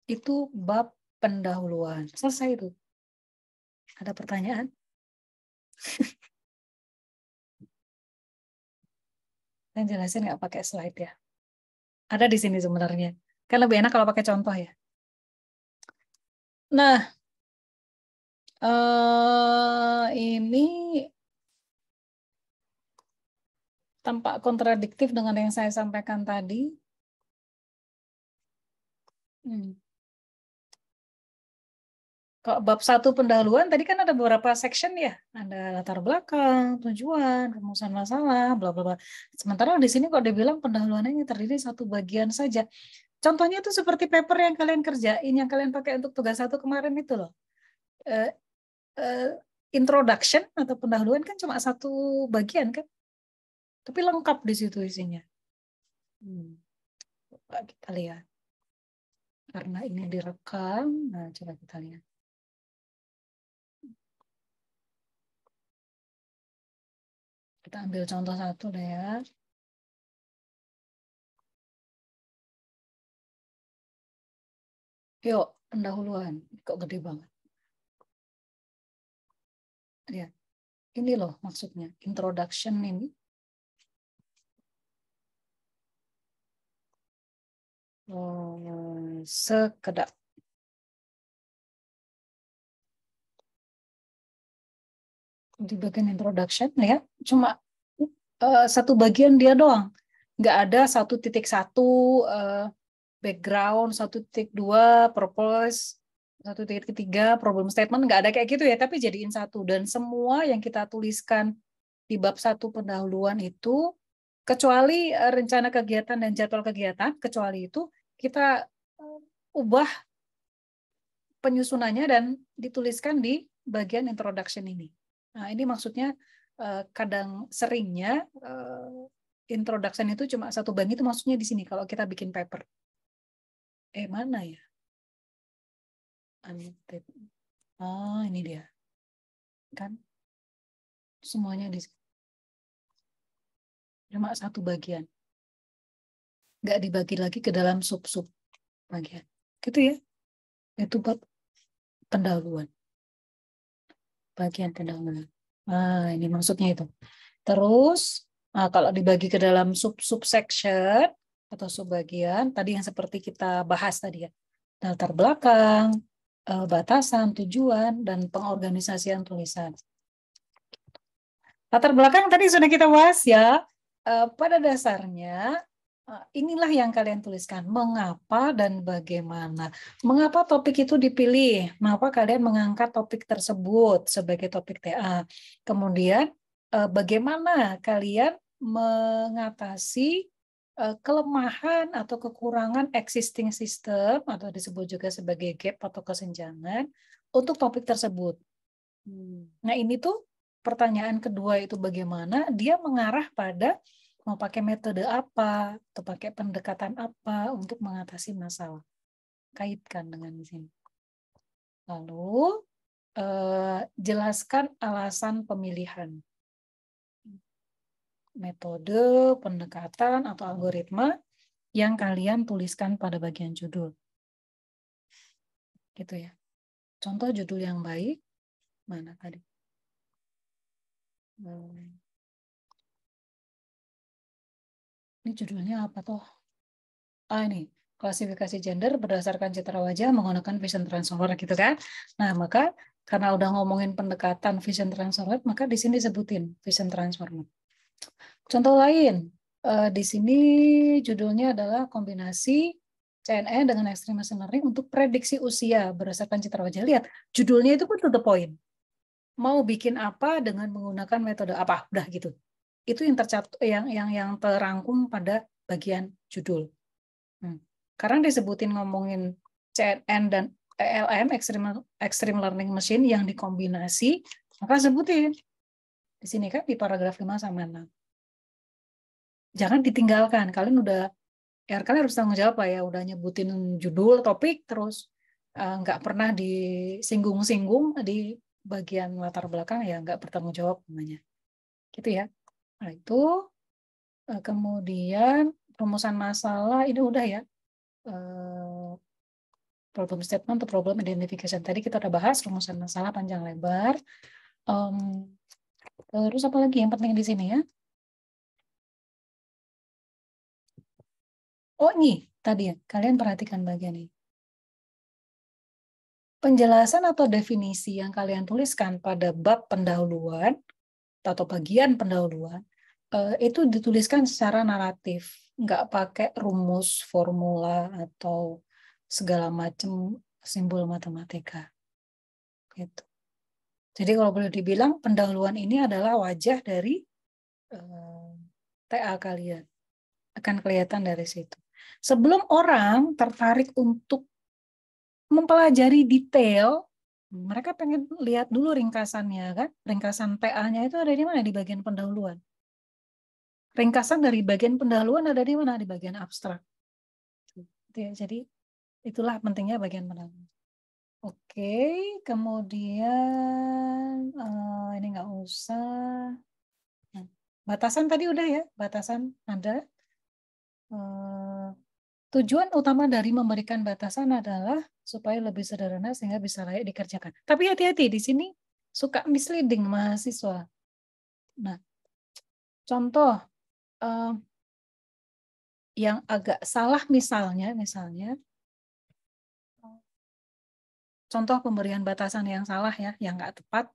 Itu bab pendahuluan. Selesai itu. Ada pertanyaan? Saya jelasin nggak pakai slide ya. Ada di sini sebenarnya. Kan lebih enak kalau pakai contoh ya. Nah, ini tampak kontradiktif dengan yang saya sampaikan tadi. Kalau bab 1 pendahuluan tadi kan ada beberapa section ya, ada latar belakang, tujuan, rumusan masalah, bla bla bla. Sementara di sini kok dibilang pendahuluannya terdiri satu bagian saja. Contohnya itu seperti paper yang kalian kerjain, yang kalian pakai untuk tugas 1 kemarin itu loh. Introduction atau pendahuluan kan cuma satu bagian kan, tapi lengkap di situ isinya. Coba kita lihat. Karena ini direkam, nah coba kita lihat. Kita ambil contoh satu deh ya. Yuk, pendahuluan. Kok gede banget. Lihat. Ini loh maksudnya. Introduction ini. Sekedap. Di bagian introduction ya, cuma satu bagian dia doang. Nggak ada 1.1 background, 1.2 purpose, 1.3 problem statement, nggak ada kayak gitu ya, tapi jadiin satu. Dan semua yang kita tuliskan di bab 1 pendahuluan itu, kecuali rencana kegiatan dan jadwal kegiatan, kecuali itu kita ubah penyusunannya dan dituliskan di bagian introduction ini. Nah, ini maksudnya kadang seringnya introduction itu cuma satu bab, itu maksudnya di sini kalau kita bikin paper. Mana ya? Ini dia. Kan? Semuanya di sini. Cuma satu bagian. Nggak dibagi lagi ke dalam sub-sub bagian. Gitu ya. Itu bab pendahuluan. Bagian pendahuluan. Ini maksudnya itu. Terus, kalau dibagi ke dalam sub-section atau subbagian, tadi yang seperti kita bahas tadi ya, latar belakang, batasan, tujuan, dan pengorganisasian tulisan. Latar belakang tadi sudah kita bahas ya. Pada dasarnya, inilah yang kalian tuliskan. Mengapa dan bagaimana. Mengapa topik itu dipilih? Mengapa kalian mengangkat topik tersebut sebagai topik TA? Kemudian, bagaimana kalian mengatasi kelemahan atau kekurangan existing system atau disebut juga sebagai gap atau kesenjangan untuk topik tersebut. Nah, ini tuh pertanyaan kedua itu bagaimana dia mengarah pada mau pakai metode apa, atau pakai pendekatan apa untuk mengatasi masalah. Kaitkan dengan di sini. Lalu, jelaskan alasan pemilihan. Metode, pendekatan, atau algoritma yang kalian tuliskan pada bagian judul. Gitu ya. Contoh judul yang baik, mana tadi? Ini judulnya apa toh? Ini klasifikasi gender berdasarkan citra wajah menggunakan vision transformer gitu kan. Nah, maka karena udah ngomongin pendekatan vision transformer, maka di sini disebutin vision transformer. Contoh lain, di sini judulnya adalah kombinasi CNN dengan extreme machine learning untuk prediksi usia berdasarkan citra wajah. Lihat, judulnya itu pun to the point. Mau bikin apa dengan menggunakan metode apa, udah gitu. Itu yang yang terangkum pada bagian judul. Karena disebutin ngomongin CNN dan ELM, extreme learning machine yang dikombinasi, maka sebutin di sini kan di paragraf 5 sama 6. Jangan ditinggalkan. Kalian harus tanggung jawab lah ya, udah nyebutin judul, topik, terus nggak pernah disinggung-singgung di bagian latar belakang, ya nggak bertanggung jawab namanya. Gitu ya. Nah itu, kemudian rumusan masalah, ini udah ya. Problem statement atau problem identification. Tadi kita udah bahas rumusan masalah panjang lebar. Terus apa lagi yang penting di sini ya? Oh nih, tadi ya, kalian perhatikan bagian ini. Penjelasan atau definisi yang kalian tuliskan pada bab pendahuluan atau bagian pendahuluan itu dituliskan secara naratif, nggak pakai rumus, formula atau segala macam simbol matematika. Gitu. Jadi kalau boleh dibilang pendahuluan ini adalah wajah dari TA kalian, akan kelihatan dari situ. Sebelum orang tertarik untuk mempelajari detail, mereka pengen lihat dulu ringkasannya kan, ringkasan TA-nya itu ada di mana, di bagian pendahuluan. Ringkasan dari bagian pendahuluan ada di mana, di bagian abstrak. Jadi itulah pentingnya bagian pendahuluan. Oke, kemudian ini nggak usah. Batasan tadi udah ya, batasan ada. Tujuan utama dari memberikan batasan adalah supaya lebih sederhana sehingga bisa layak dikerjakan. Tapi hati-hati, di sini suka misleading mahasiswa. Nah, contoh yang agak salah misalnya contoh pemberian batasan yang salah ya, yang nggak tepat.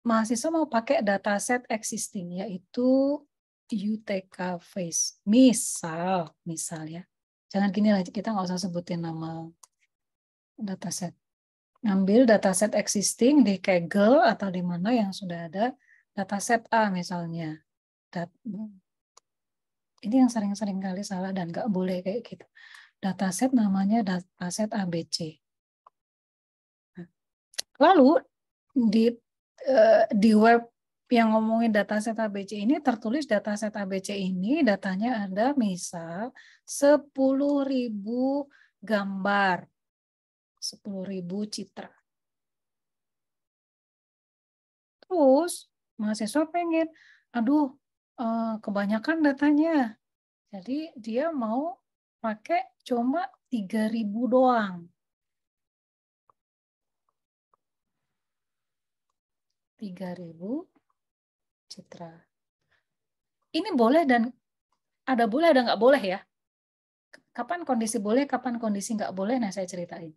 Mahasiswa mau pakai dataset existing, yaitu UTK face. Misal ya. Jangan gini lah, kita nggak usah sebutin nama dataset. Ngambil dataset existing di Kaggle atau di mana yang sudah ada dataset A misalnya. Ini yang sering-sering kali salah dan nggak boleh kayak gitu. Dataset namanya dataset ABC. Lalu di web yang ngomongin dataset ABC ini tertulis dataset ABC ini datanya ada misal 10.000 gambar, 10.000 citra. Terus mahasiswa pengen, aduh kebanyakan datanya, jadi dia mau pakai cuma 3.000 doang. 3.000 citra. Ini boleh dan ada boleh, ada nggak boleh ya. Kapan kondisi boleh, kapan kondisi nggak boleh, nah saya ceritain.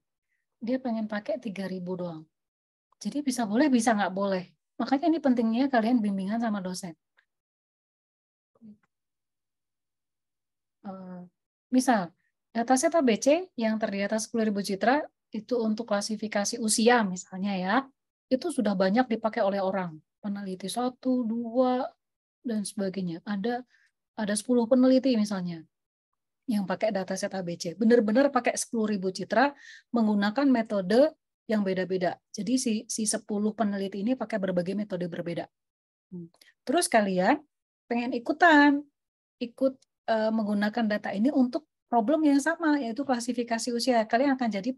Dia pengen pakai 3.000 doang. Jadi bisa boleh, bisa nggak boleh. Makanya ini pentingnya kalian bimbingan sama dosen. Misal, dataset ABC yang terdiri atas 10.000 citra, itu untuk klasifikasi usia misalnya ya, itu sudah banyak dipakai oleh orang. Peneliti 1, 2, dan sebagainya. Ada 10 peneliti misalnya yang pakai dataset ABC. Benar-benar pakai 10.000 citra menggunakan metode yang beda-beda. Jadi si 10 peneliti ini pakai berbagai metode berbeda. Terus kalian pengen ikut menggunakan data ini untuk problem yang sama, yaitu klasifikasi usia. Kalian akan jadi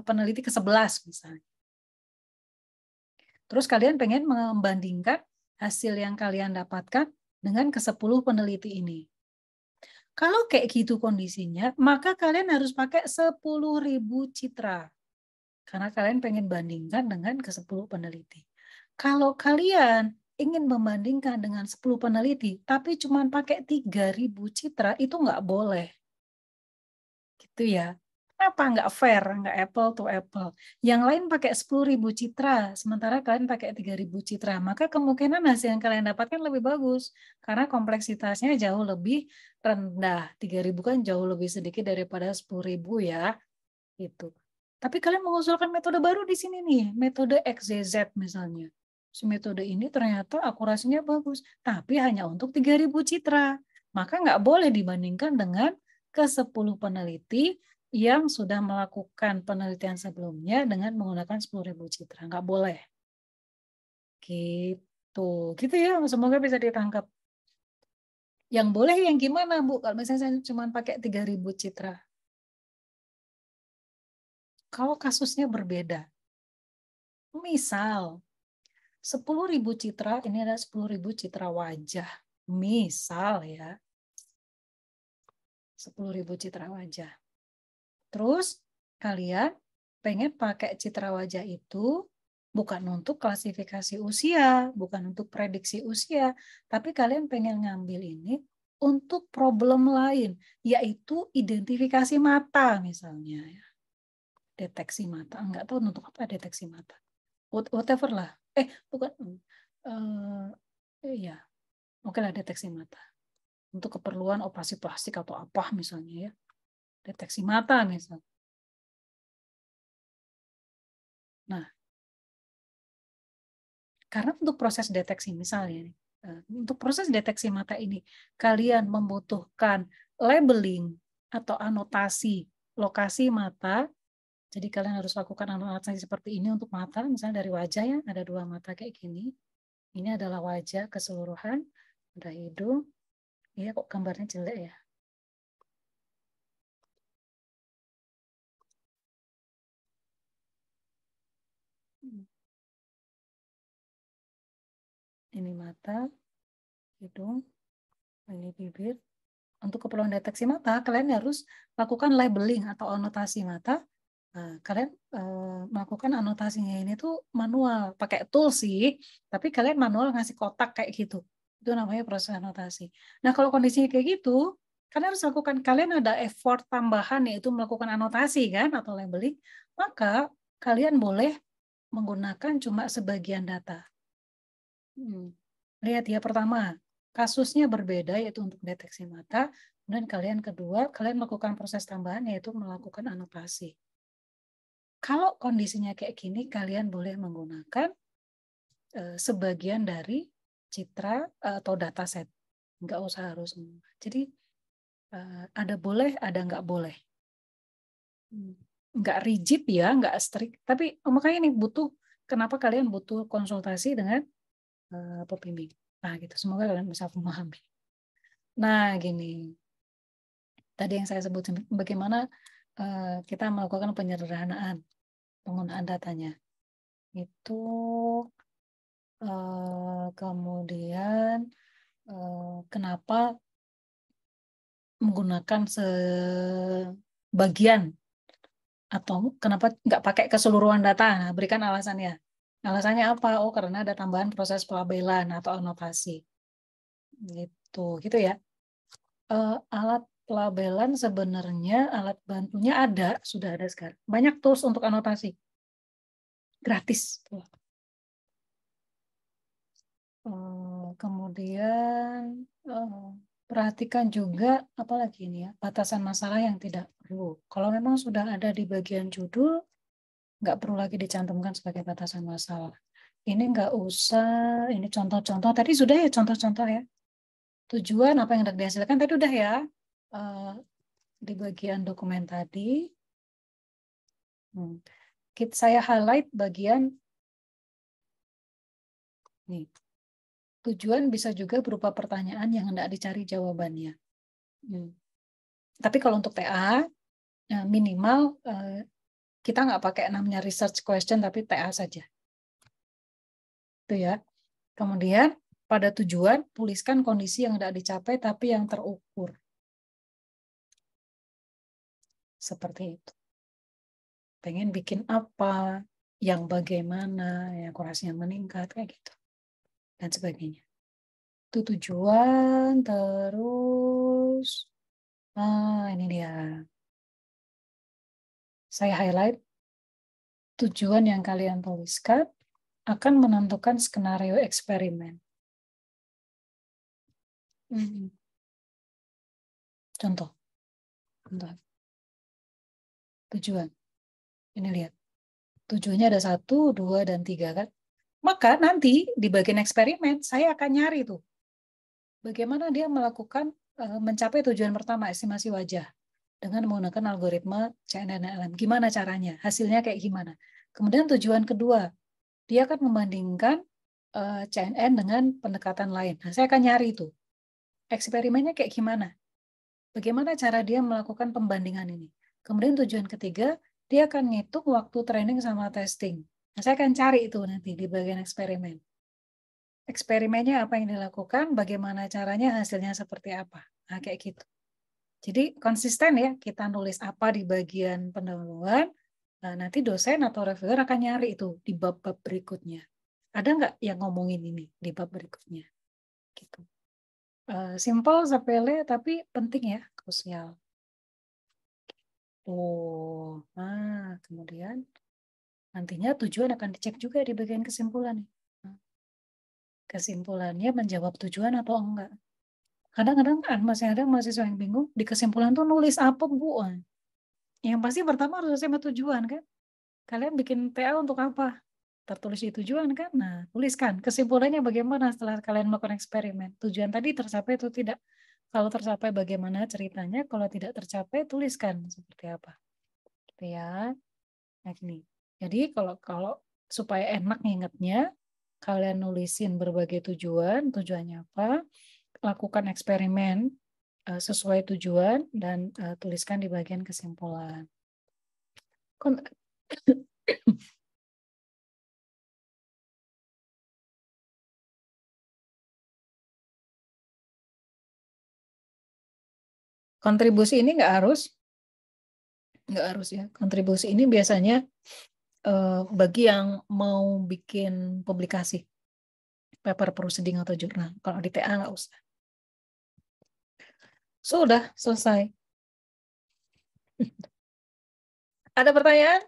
peneliti ke-11 misalnya. Terus kalian pengen membandingkan hasil yang kalian dapatkan dengan ke-10 peneliti ini. Kalau kayak gitu kondisinya, maka kalian harus pakai 10.000 citra. Karena kalian pengen bandingkan dengan ke-10 peneliti. Kalau kalian ingin membandingkan dengan 10 peneliti, tapi cuma pakai 3.000 citra, itu nggak boleh. Gitu ya. Kenapa nggak fair, nggak apple to apple. Yang lain pakai 10.000 citra, sementara kalian pakai 3.000 citra. Maka kemungkinan hasil yang kalian dapatkan lebih bagus. Karena kompleksitasnya jauh lebih rendah. 3.000 kan jauh lebih sedikit daripada 10.000 ya. Gitu. Tapi kalian mengusulkan metode baru di sini nih, metode XZZ misalnya. Si metode ini ternyata akurasinya bagus, tapi hanya untuk 3.000 citra. Maka nggak boleh dibandingkan dengan ke-10 peneliti yang sudah melakukan penelitian sebelumnya dengan menggunakan 10.000 citra. Nggak boleh. Gitu ya, semoga bisa ditangkap. Yang boleh yang gimana, Bu? Kalau misalnya saya cuma pakai 3.000 citra. Kalau kasusnya berbeda. Misal, 10.000 citra, ini ada 10.000 citra wajah. Misal ya. 10.000 citra wajah. Terus kalian pengen pakai citra wajah itu bukan untuk klasifikasi usia, bukan untuk prediksi usia, tapi kalian pengen ngambil ini untuk problem lain, yaitu identifikasi mata misalnya. Deteksi mata, enggak tahu untuk apa deteksi mata. Whatever lah. Bukan. Ya, oke lah deteksi mata. Untuk keperluan operasi plastik atau apa misalnya ya. Deteksi mata misalnya. Nah, karena untuk proses deteksi misalnya, untuk proses deteksi mata ini, kalian membutuhkan labeling atau anotasi lokasi mata. Jadi kalian harus lakukan anotasi seperti ini untuk mata, misalnya dari wajah ya, ada 2 mata kayak gini. Ini adalah wajah keseluruhan, ada hidung. Iya kok gambarnya jelek ya. Ini mata, hidung, ini bibir. Untuk keperluan deteksi mata, kalian harus lakukan labeling atau anotasi mata. Nah, kalian melakukan anotasinya ini tuh manual, pakai tool sih, tapi kalian manual ngasih kotak kayak gitu. Itu namanya proses anotasi. Nah, kalau kondisinya kayak gitu, kalian harus lakukan, kalian ada effort tambahan yaitu melakukan anotasi kan atau labeling, maka kalian boleh menggunakan cuma sebagian data. Lihat ya, pertama, kasusnya berbeda yaitu untuk deteksi mata, kemudian kalian kedua, kalian melakukan proses tambahan yaitu melakukan anotasi. Kalau kondisinya kayak gini, kalian boleh menggunakan sebagian dari citra atau dataset. Nggak usah harus. Jadi ada boleh, ada nggak boleh. Nggak rigid ya, nggak strict. Tapi makanya ini butuh, kenapa kalian butuh konsultasi dengan pembimbing. Nah gitu, semoga kalian bisa memahami. Nah gini, tadi yang saya sebut bagaimana kita melakukan penyederhanaan penggunaan datanya. Itu kemudian kenapa menggunakan sebagian atau kenapa nggak pakai keseluruhan data? Nah, berikan alasannya. Alasannya apa? Oh, karena ada tambahan proses pelabelan atau anotasi. Gitu ya. Alat pelabelan sebenarnya alat bantunya sudah ada sekarang. Banyak tools untuk anotasi. Gratis. Kemudian perhatikan juga apalagi ini ya, batasan masalah yang tidak perlu. Kalau memang sudah ada di bagian judul, nggak perlu lagi dicantumkan sebagai batasan masalah. Ini nggak usah, ini contoh-contoh. Tadi sudah ya contoh-contoh ya. Tujuan apa yang hendak dihasilkan tadi udah ya. Di bagian dokumen tadi. Saya highlight bagian nih. tujuan bisa juga berupa pertanyaan yang hendak dicari jawabannya. Tapi kalau untuk TA, minimal kita nggak pakai namanya research question, tapi TA saja. Itu ya. Kemudian pada tujuan, tuliskan kondisi yang hendak dicapai tapi yang terukur. Seperti itu. Pengen bikin apa, yang bagaimana, yang akurasinya meningkat, kayak gitu. Dan sebagainya. Itu tujuan, terus ini dia. Saya highlight tujuan yang kalian tuliskan akan menentukan skenario eksperimen. Contoh. Tujuan. Ini lihat. Tujuannya ada 1, 2, dan 3 kan. Maka nanti di bagian eksperimen saya akan nyari tuh. Bagaimana dia melakukan mencapai tujuan pertama, estimasi wajah. Dengan menggunakan algoritma CNN-LM. Gimana caranya? Hasilnya kayak gimana? Kemudian tujuan kedua, dia akan membandingkan CNN dengan pendekatan lain. Nah, saya akan nyari itu. Eksperimennya kayak gimana? Bagaimana cara dia melakukan pembandingan ini? Kemudian tujuan ketiga, dia akan ngitung waktu training sama testing. Nah, saya akan cari itu nanti di bagian eksperimen. Eksperimennya apa yang dilakukan, bagaimana caranya, hasilnya seperti apa. Nah, kayak gitu. Jadi konsisten ya, kita nulis apa di bagian pendahuluan, nah, nanti dosen atau reviewer akan nyari itu di bab-bab berikutnya. Ada nggak yang ngomongin ini di bab berikutnya? Gitu. Simple, sepele, tapi penting ya, krusial. Nah, kemudian nantinya tujuan akan dicek juga di bagian kesimpulan. Kesimpulannya menjawab tujuan atau enggak. Kadang-kadang kan masih ada mahasiswa yang bingung, di kesimpulan tuh nulis apa, Bu? Yang pasti pertama harus sama tujuan kan. Kalian bikin TA untuk apa? Tertulis di tujuan kan? Nah, tuliskan kesimpulannya bagaimana setelah kalian melakukan eksperimen. Tujuan tadi tercapai atau tidak? Kalau tercapai bagaimana ceritanya? Kalau tidak tercapai, tuliskan seperti apa. Gitu ya. Nah, gini. Jadi kalau supaya enak ngingetnya, kalian nulisin berbagai tujuan, tujuannya apa, lakukan eksperimen sesuai tujuan, dan tuliskan di bagian kesimpulan. Kontribusi ini nggak harus ya. Kontribusi ini biasanya bagi yang mau bikin publikasi, paper proceeding atau jurnal. Kalau di TA nggak usah. Sudah selesai. Ada pertanyaan?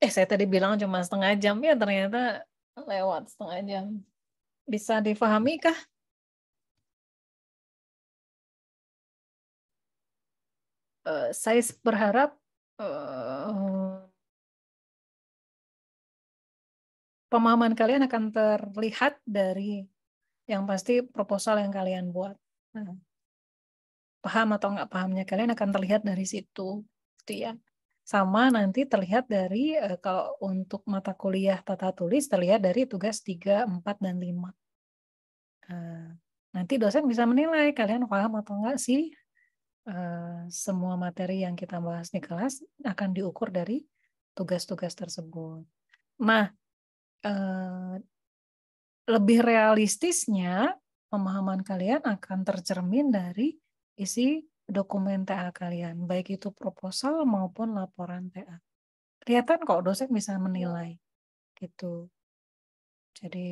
Saya tadi bilang cuma setengah jam, ya ternyata lewat setengah jam. Bisa difahami kah? Saya berharap pemahaman kalian akan terlihat dari yang pasti proposal yang kalian buat. Nah, paham atau nggak pahamnya kalian akan terlihat dari situ, gitu ya. Sama nanti terlihat dari kalau untuk mata kuliah tata tulis terlihat dari tugas 3, 4, dan 5. Nanti dosen bisa menilai kalian paham atau enggak sih. Semua materi yang kita bahas di kelas akan diukur dari tugas-tugas tersebut. Nah, lebih realistisnya pemahaman kalian akan tercermin dari isi dokumen TA kalian, baik itu proposal maupun laporan TA. Kelihatan kok dosen bisa menilai gitu. Jadi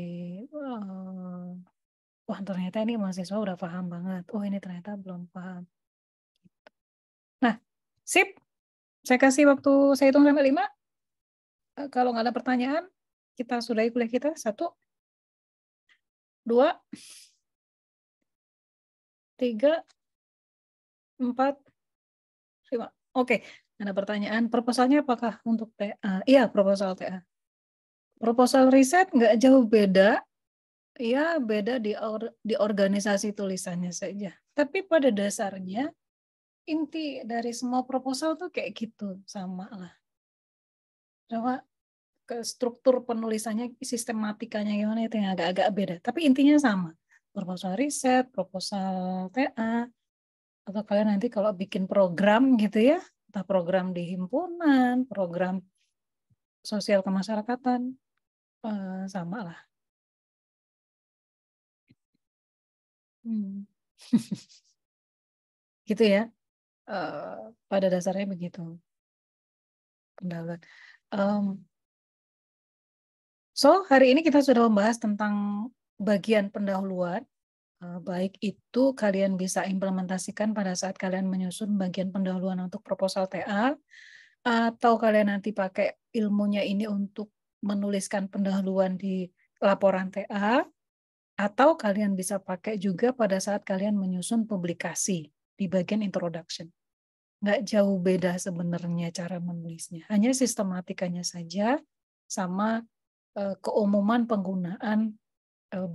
wah ternyata ini mahasiswa udah paham banget. Oh ini ternyata belum paham. Nah, sip. Saya kasih waktu, saya hitung sampai 5. Kalau nggak ada pertanyaan, kita sudahi kuliah kita. 1, 2, 3, 4, 5. Oke, ada pertanyaan. Proposalnya apakah untuk TA? Iya, proposal TA. Proposal riset nggak jauh beda. Ya, beda di organisasi tulisannya saja. Tapi pada dasarnya, inti dari semua proposal tuh kayak gitu, sama lah. Coba ke struktur penulisannya, sistematikanya gimana itu yang agak-agak beda. Tapi intinya sama. Proposal riset, proposal TA, atau kalian nanti kalau bikin program gitu ya, entah program di himpunan, program sosial kemasyarakatan, sama lah. Gitu ya. Pada dasarnya begitu. Pendahuluan. So, hari ini kita sudah membahas tentang bagian pendahuluan. Baik itu kalian bisa implementasikan pada saat kalian menyusun bagian pendahuluan untuk proposal TA, atau kalian nanti pakai ilmunya ini untuk menuliskan pendahuluan di laporan TA, atau kalian bisa pakai juga pada saat kalian menyusun publikasi di bagian introduction. Nggak jauh beda sebenarnya cara menulisnya. Hanya sistematikanya saja sama keumuman penggunaan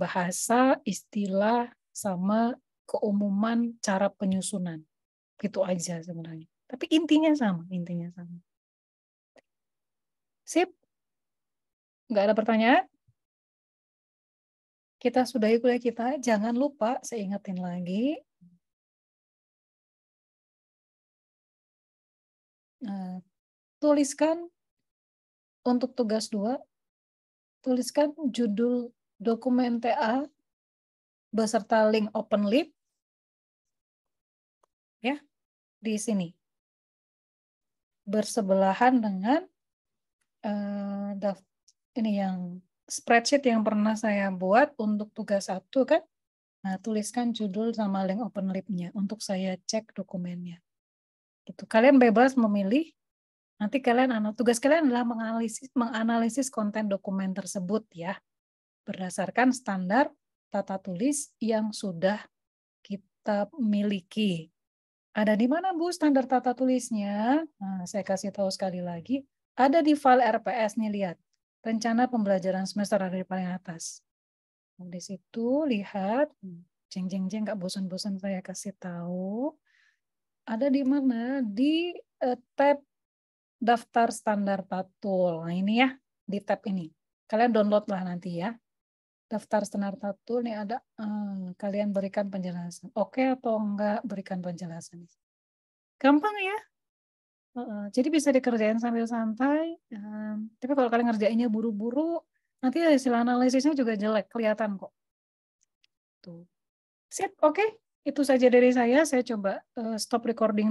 bahasa, istilah, sama keumuman cara penyusunan. Itu aja sebenarnya. Tapi intinya sama. Sip? Nggak ada pertanyaan? Kita sudahi kuliah kita. Jangan lupa, saya ingetin lagi. Tuliskan untuk tugas 2, tuliskan judul dokumen TA beserta link OpenLib ya di sini. Bersebelahan dengan ini yang spreadsheet yang pernah saya buat untuk tugas 1 kan. Nah, tuliskan judul sama link OpenLib-nya untuk saya cek dokumennya. Gitu. Kalian bebas memilih. Nanti tugas kalian adalah menganalisis konten dokumen tersebut ya, berdasarkan standar tata tulis yang sudah kita miliki. Ada di mana Bu standar tata tulisnya? Nah, saya kasih tahu sekali lagi. Ada di file RPS nih, lihat. Rencana pembelajaran semester ada di paling atas. Nah, di situ lihat, jeng nggak bosan-bosan saya kasih tahu. Ada di mana? Di tab daftar standar tatul. Nah ini ya, di tab ini. Kalian download lah nanti ya. Daftar standar tatul ini ada, kalian berikan penjelasan. Oke atau enggak berikan penjelasan. Gampang ya. Jadi bisa dikerjain sambil santai. Tapi kalau kalian ngerjainnya buru-buru, nanti hasil analisisnya juga jelek, kelihatan kok. Tuh. Sip, oke. Itu saja dari saya. Saya coba stop recording.